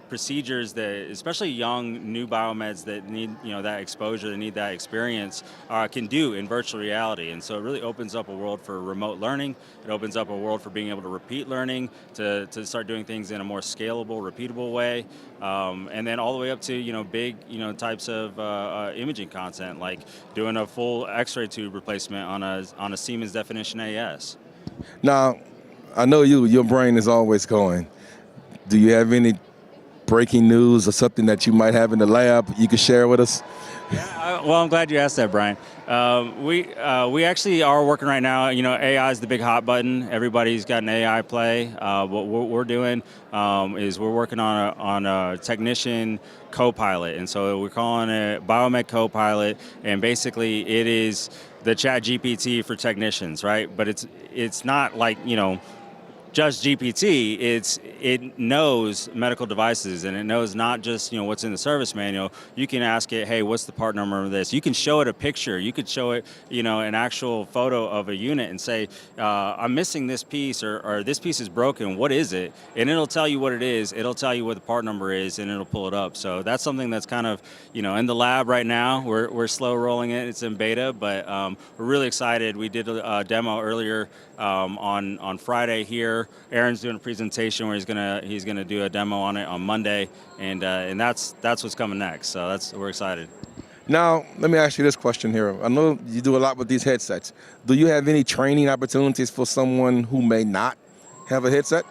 procedures that, especially young, new biomeds that need, that exposure, that need that experience, can do in virtual reality. And so it really opens up a world for remote learning. It opens up a world for being able to repeat learning, to start doing things in a more scalable, repeatable way. And then all the way up to, big, types of imaging content, like doing a full X-ray tube replacement on a Siemens Definition AS. Now, I know your brain is always going. Do you have any breaking news or something that you might have in the lab you could share with us? Yeah, well, I'm glad you asked that, Brian. We actually are working right now. AI is the big hot button. Everybody's got an AI play. What we're doing is we're working on a technician co-pilot, and so we're calling it Biomed Co-Pilot, and basically it is the Chat GPT for technicians, right? But it's not like just GPT, it knows medical devices, and it knows not just what's in the service manual. You can ask it, hey, what's the part number of this? You can show it a picture. You could show it an actual photo of a unit and say, I'm missing this piece, or this piece is broken. What is it? And it'll tell you what it is. It'll tell you what the part number is, and it'll pull it up. So that's something that's kind of in the lab right now. We're slow rolling it. It's in beta, but we're really excited. We did a demo earlier on Friday here. Aaron's doing a presentation where he's gonna do a demo on it on Monday, and that's what's coming next. So we're excited. Now, let me ask you this question here. I know you do a lot with these headsets. Do you have any training opportunities for someone who may not have a headset?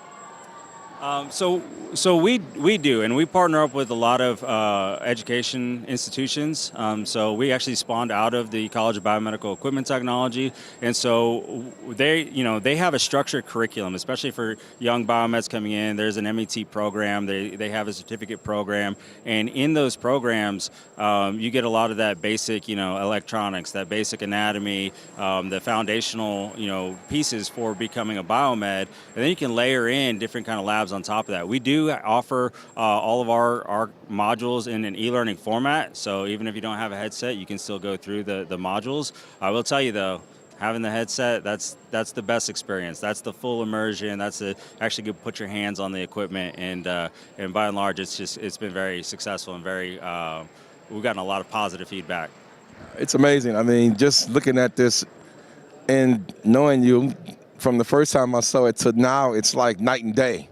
So we do, and we partner up with a lot of education institutions. So we actually spawned out of the College of Biomedical Equipment Technology, and so they have a structured curriculum, especially for young biomeds coming in. There's an MET program. They have a certificate program, and in those programs, you get a lot of that basic electronics, that basic anatomy, the foundational pieces for becoming a biomed, and then you can layer in different kind of labs labs on top of that. We do offer all of our modules in an e-learning format, so even if you don't have a headset, you can still go through the modules. I will tell you though, having the headset, that's the best experience. That's the full immersion. That's the actually good put your hands on the equipment, and by and large, it's been very successful and very we've gotten a lot of positive feedback. It's amazing. I mean, just looking at this and knowing you from the first time I saw it to now, it's like night and day.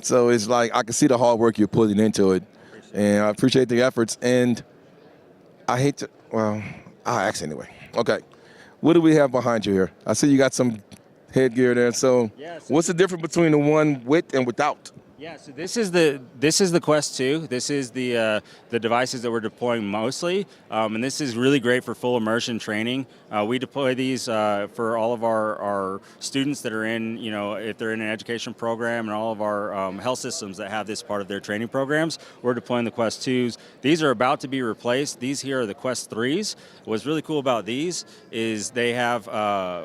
So it's like I can see the hard work you're putting into it, and I appreciate the efforts. And I hate to, well, I'll ask anyway. Okay. What do we have behind you here? I see you got some headgear there. So what's the difference between the one with and without? Yeah, so this is the Quest 2. This is the devices that we're deploying mostly, and this is really great for full immersion training. We deploy these for all of our students that are in, if they're in an education program, and all of our health systems that have this part of their training programs. We're deploying the Quest 2s. These are about to be replaced. These here are the Quest 3s. What's really cool about these is they have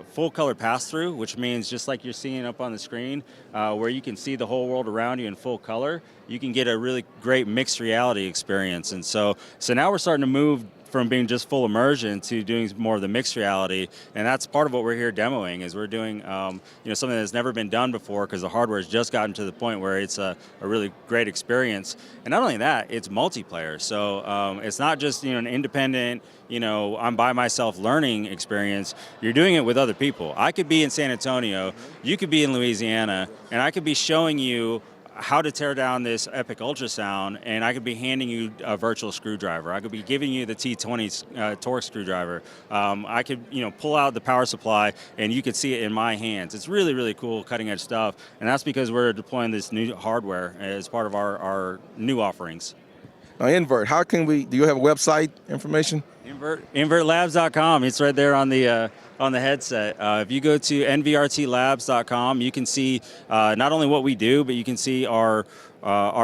full color pass-through, which means just like you're seeing up on the screen, where you can see the whole world around you in full color, you can get a really great mixed reality experience. And so now we're starting to move from being just full immersion to doing more of the mixed reality, and that's part of what we're here demoing. Is we're doing something that's never been done before, because the hardware has just gotten to the point where it's a really great experience. And not only that, it's multiplayer. So it's not just an independent, I'm by myself learning experience. You're doing it with other people. I could be in San Antonio, you could be in Louisiana, and I could be showing you how to tear down this epic ultrasound, and I could be handing you a virtual screwdriver. I could be giving you the T20 Torx screwdriver. I could pull out the power supply, and you could see it in my hands. It's really, really cool, cutting edge stuff, and that's because we're deploying this new hardware as part of our new offerings. Now, Invert, how can do you have a website information? Invertlabs.com. It's right there on the headset. If you go to nvrtlabs.com, you can see not only what we do, but you can see our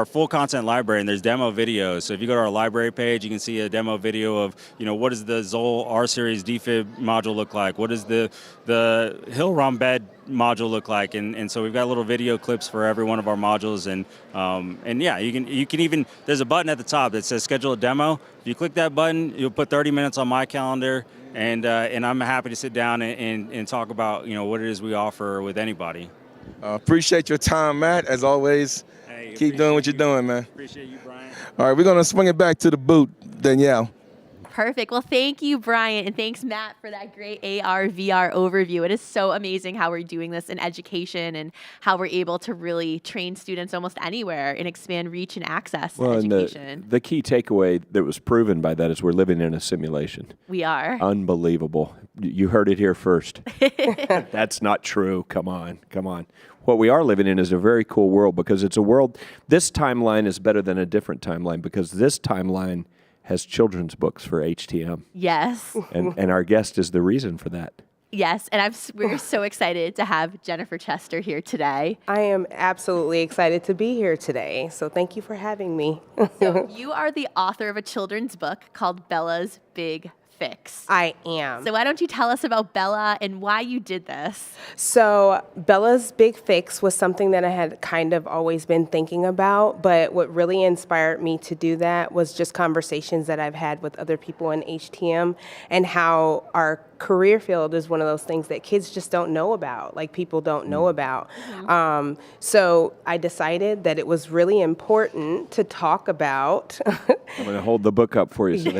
full content library, and there's demo videos. So if you go to our library page, you can see a demo video of, what does the Zoll R-Series defib module look like? What does the Hill-ROM bed module look like? And so we've got little video clips for every one of our modules. And yeah, you can even, there's a button at the top that says schedule a demo. If you click that button, you'll put 30 minutes on my calendar, and I'm happy to sit down and talk about, what it is we offer with anybody. Appreciate your time, Matt, as always. Keep doing what you're doing, man. Appreciate you, Bryant. All right, we're going to swing it back to the booth, Danielle. Perfect. Well, thank you, Bryant, and thanks, Matt, for that great AR, VR overview. It is so amazing how we're doing this in education and how we're able to really train students almost anywhere and expand reach and access to education. And the key takeaway that was proven by that is we're living in a simulation. We are. Unbelievable. You heard it here first. That's not true. Come on. What we are living in is a very cool world, because it's a world, this timeline is better than a different timeline, because this timeline has children's books for HTM. Yes. And our guest is the reason for that. Yes, and we're so excited to have Jennifer Chester here today. I am absolutely excited to be here today, so thank you for having me. So you are the author of a children's book called Bella's Big Fix. I am. So why don't you tell us about Bella and why you did this? So Bella's Big Fix was something that I had kind of always been thinking about, but what really inspired me to do that was just conversations that I've had with other people in HTM, and how our career field is one of those things that kids just don't know about, like people don't know about. Mm-hmm. So I decided that it was really important to talk about. I'm going to hold the book up for you so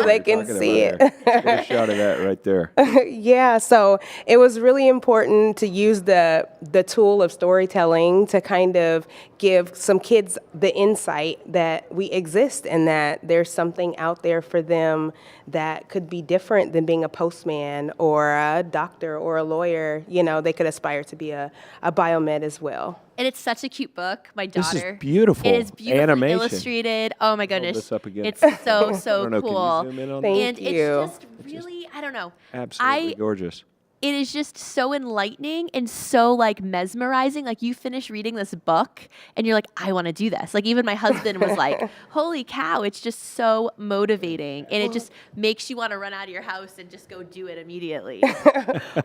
they can see it. Get a shot of that right there. Yeah, so it was really important to use the tool of storytelling to kind of give some kids the insight that we exist and that there's something out there for them that could be different than being a postman or a doctor or a lawyer. They could aspire to be a biomed as well. And it's such a cute book. My daughter. This is beautiful. It is beautifully animation. illustrated. Oh my goodness. Hold this up again. It's so I don't know, cool. Can you zoom in on Thank and you. it's just really, I don't know. Absolutely gorgeous. it is just so enlightening and so like mesmerizing. Like you finish reading this book and you're like, I want to do this. Like even my husband was like, holy cow, it's just so motivating. And it just makes you want to run out of your house and just go do it immediately.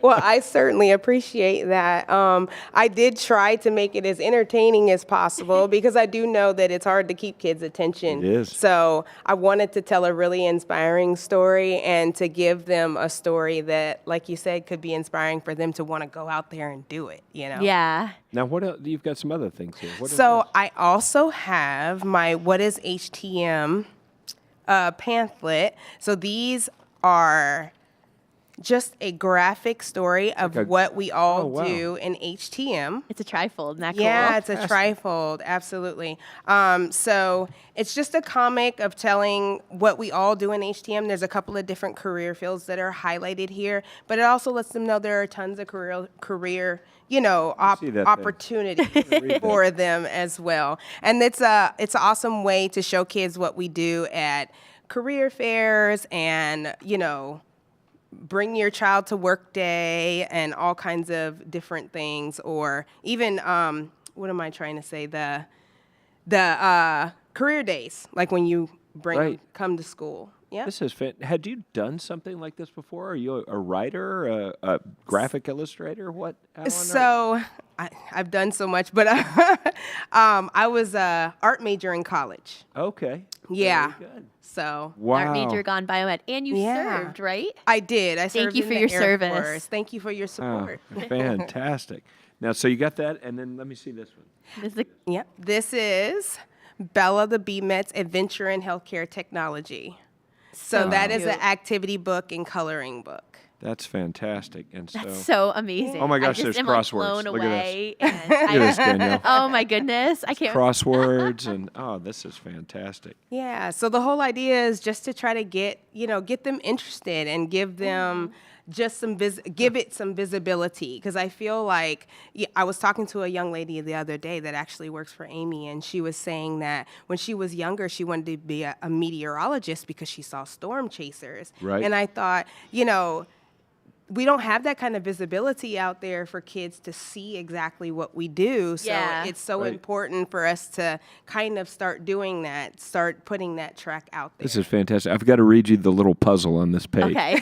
Well, I certainly appreciate that. I did try to make it as entertaining as possible because I do know that it's hard to keep kids' attention. It is. So I wanted to tell a really inspiring story and to give them a story that, like you said, could be inspiring for them to want to go out there and do it, you know? Yeah. Now, what else? You've got some other things here. What is So this? I also have my What is HTM pamphlet. So these are just a graphic story of what we all do in HTM. It's a trifold, isn't that cool? Yeah, it's a trifold, absolutely. So it's just a comic of telling what we all do in HTM. There's a couple of different career fields that are highlighted here, but it also lets them know there are tons of career opportunity for them as well. And it's an awesome way to show kids what we do at career fairs and, bring your child to work day and all kinds of different things, or even what am I trying to say? The career days, like when you come to school. Yeah. This is had you done something like this before? Are you a writer, a graphic illustrator? What? So I've done so much, but I was an art major in college. Okay. Yeah. Very good. So Art major gone biomed, and you served, right? I did. I served. Thank you in for the your Air service. Force. Thank you for your support. Oh, fantastic. Now, so you got that, and then let me see this one. Yep. This is Bella the BMET's Adventure in Healthcare Technology. So that is an activity book and coloring book. That's fantastic. And so That's so amazing. Oh my gosh, I just there's am, crosswords. Like, blown Look away. at this. Look at this, Danielle. Oh my goodness, I can't. Crosswords and this is fantastic. Yeah. So the whole idea is just to try to get them interested and give them just give it some visibility, because I feel like I was talking to a young lady the other day that actually works for AAMI, and she was saying that when she was younger, she wanted to be a meteorologist because she saw storm chasers. Right. And I thought, we don't have that kind of visibility out there for kids to see exactly what we do. So it's so important for us to kind of start doing that, start putting that track out there. This is fantastic. I've got to read you the little puzzle on this page. Okay.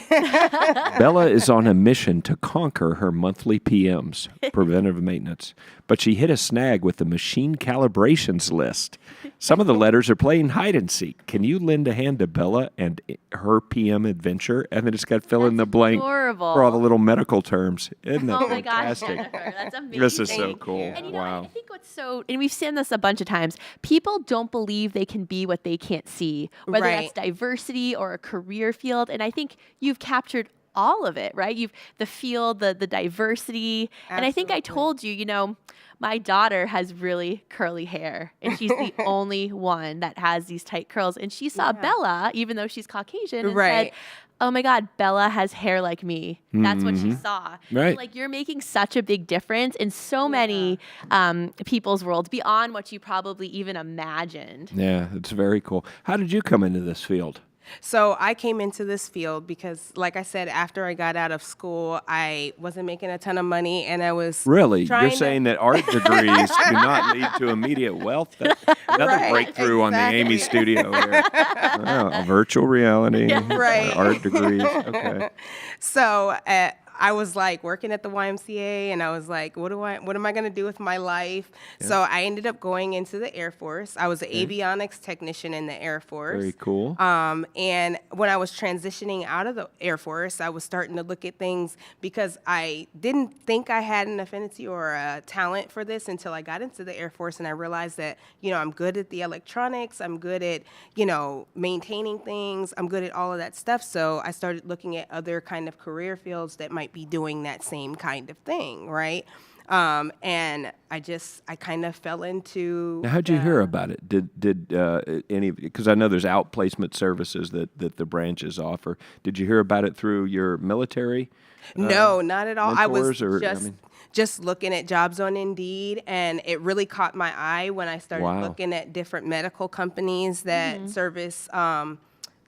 Bella is on a mission to conquer her monthly PMs, preventive maintenance, but she hit a snag with the machine calibrations list. Some of the letters are playing hide and seek. Can you lend a hand to Bella and her PM adventure? And then it's got fill in the blank for all the little medical terms. Isn't that my gosh, fantastic? Jennifer, that's amazing. This is so cool. And Wow. I think what's and we've seen this a bunch of times, people don't believe they can be what they can't see, whether that's diversity or a career field. And I think you've captured all of it, right? You've the field, the diversity. Absolutely. And I think I told you, my daughter has really curly hair, and she's the only one that has these tight curls. And she saw Bella, even though she's Caucasian, and said, oh my God, Bella has hair like me. That's what she saw. Right. Like, you're making such a big difference in so many people's worlds beyond what you probably even imagined. Yeah, it's very cool. How did you come into this field? So I came into this field because, like I said, after I got out of school, I wasn't making a ton of money, and I was Really? You're saying that art degrees do not lead to immediate wealth? That's another breakthrough on the AAMI studio here. Wow, virtual reality, art degrees. Okay. So I was like working at the YMCA, and I was like, what am I going to do with my life? Yeah. So I ended up going into the Air Force. I was an avionics technician in the Air Force. Very cool. And when I was transitioning out of the Air Force, I was starting to look at things because I didn't think I had an affinity or a talent for this until I got into the Air Force, and I realized that, I'm good at the electronics, I'm good at, maintaining things, I'm good at all of that stuff. So I started looking at other kind of career fields that might be doing that same kind of thing, right? And I kind of fell into. Now, how'd you hear about it? Did any? Because I know there's outplacement services that the branches offer. Did you hear about it through your military? No, not at all. I was mentors, just looking at jobs on Indeed, and it really caught my eye when I started looking at different medical companies that service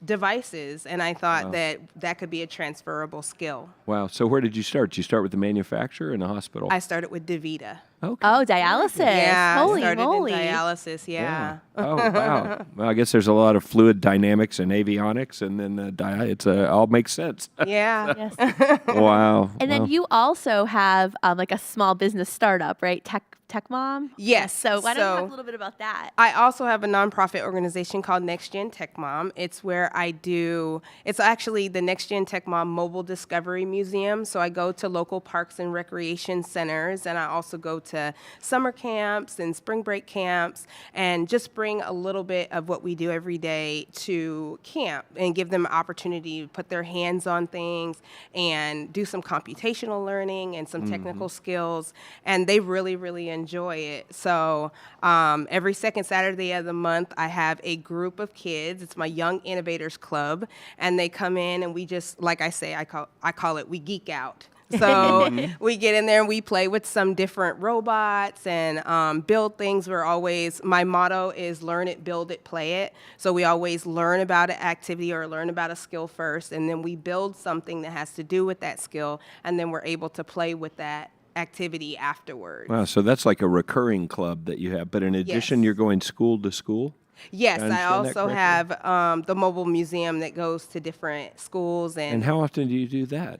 devices, and I thought that that could be a transferable skill. Wow. So where did you start? Did you start with the manufacturer in the hospital? I started with DaVita. Okay. Oh, dialysis. Yeah, Holy I started moly. in dialysis, yeah. Oh, wow. Well, I guess there's a lot of fluid dynamics and avionics, and then it's all makes sense. Yeah. Yes. Wow. And then you also have like a small business startup, right? Tech Mom? Yes. So why don't you talk a little bit about that? I also have a nonprofit organization called Next Gen Tech Mom. It's where it's actually the Next Gen Tech Mom Mobile Discovery Museum. So I go to local parks and recreation centers, and I also go to summer camps and spring break camps, and just bring a little bit of what we do every day to camp and give them an opportunity to put their hands on things and do some computational learning and some technical skills. And they really, really enjoy it. So every second Saturday of the month, I have a group of kids. It's my Young Innovators Club, and they come in, and we just, like I say, I call it we geek out. So we get in there and we play with some different robots and build things. My motto is learn it, build it, play it. So we always learn about an activity or learn about a skill first, and then we build something that has to do with that skill, and then we're able to play with that activity afterwards. Wow. So that's like a recurring club that you have. But in addition, you're going school to school? Yes, Did I I understand that also correctly? have the mobile museum that goes to different schools. And how often do you do that?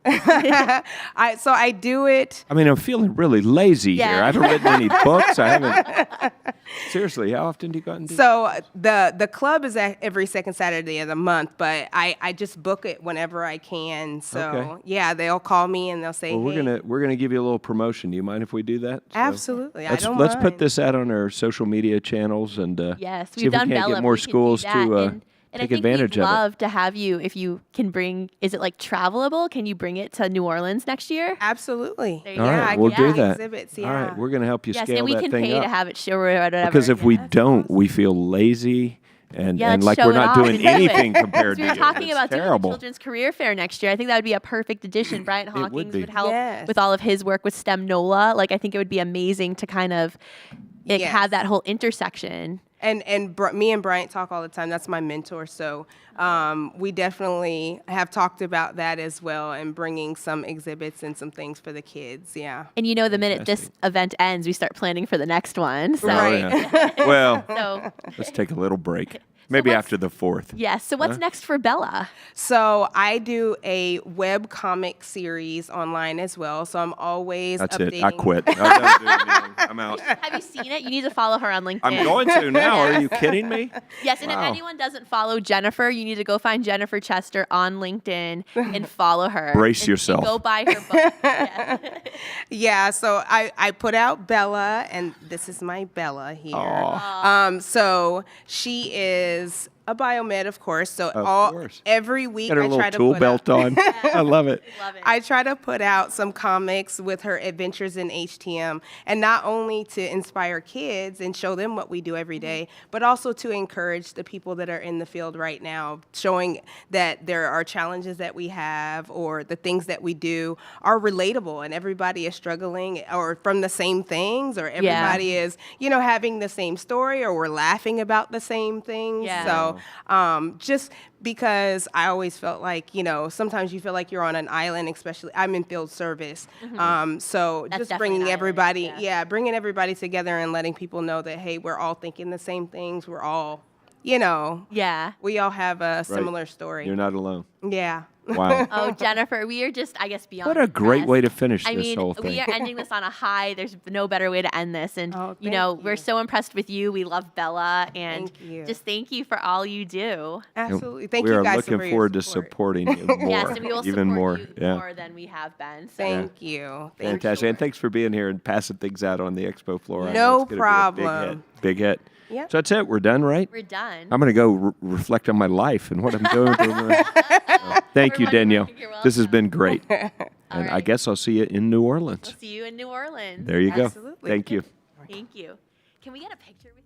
I do it. I mean, I'm feeling really lazy here. I haven't written any books. I haven't. Seriously, how often do you go out and do So the club is every second Saturday of the month, but I just book it whenever I can. So yeah, they'll call me and they'll say, Well, hey. we're gonna give you a little promotion. Do you mind if we do that? So Absolutely, let's I don't put mind. this out on our social media channels and Yes, see we've if done we can't Bella. get more We can do schools that. to And I take think advantage we'd of it. love to have you if you can bring. Is it like travelable? Can you bring it to New Orleans next year? Absolutely. There you All go. right, we'll do that. Exhibits, All yeah. right, we're gonna help you Yes, scale and we that can thing pay up. to have it show or whatever. Because if we don't, we feel lazy and Yeah, let's like show we're it not off doing and do it. anything compared We to were you. talking It's about doing terrible. the Children's Career Fair next year. I think that would be a perfect addition. Bryant would Hawkins be. would help Yes. with all of his work with STEM NOLA. Like, I think it would be amazing to kind of have that whole intersection. And me and Bryant talk all the time. That's my mentor. So we definitely have talked about that as well, and bringing some exhibits and some things for the kids. Yeah. And the minute this event ends, we start planning for the next one. So, Oh, yeah. Well, so let's take a little break. Maybe what's- after the 4th. yes. So what's next for Bella? So I do a web comic series online as well. So I'm always That's updating. it. I quit. I don't do anything. I'm out. Have you seen it? You need to follow her on LinkedIn. I'm going to now. Are you kidding me? Yes, and Wow. if anyone doesn't follow Jennifer, you need to go find Jennifer Chester on LinkedIn and follow her. Brace and yourself. go buy her book. Yeah. Yeah, so I put out Bella, and this is my Bella here. So she is a biomed, of course. So course. every week Got her I little try to tool put belt out, on. I love it. Love it. I try to put out some comics with her adventures in HTM, and not only to inspire kids and show them what we do every day, but also to encourage the people that are in the field right now, showing that there are challenges that we have or the things that we do are relatable, and everybody is struggling or from the same things, or everybody is, having the same story, or we're laughing about the same things. Yeah. So just because I always felt like, sometimes you feel like you're on an island, especially I'm in field service. So That's just definitely bringing an island, everybody, yeah. Bringing everybody together and letting people know that, hey, we're all thinking the same things. We're all, we all have a similar story. You're not alone. Yeah. Wow. Oh, Jennifer, we are just, I guess, beyond What a great impressed. way to finish I this mean, whole thing. we are ending this on a high. There's no better way to end this. And, Oh, we're so impressed with you. We love Bella. And Thank you. just thank you for all you do. Absolutely. Thank we you are guys looking for your forward to support. supporting you more. Yes, and we will even support more. you Yeah. more than we have been. So. Thank you. Fantastic. And thanks for being here and passing things out on the expo floor. I know No it's gonna be a problem. Big hit. Yep. So that's it. We're done, right? We're done. I'm going to go reflect on my life and what I'm doing. Thank you, Danielle. You're This has welcome. been great. And I right. guess I'll see you in New Orleans. We'll see you in New Orleans. There you go. Absolutely. Thank you. Thank you. Can we get a picture with you?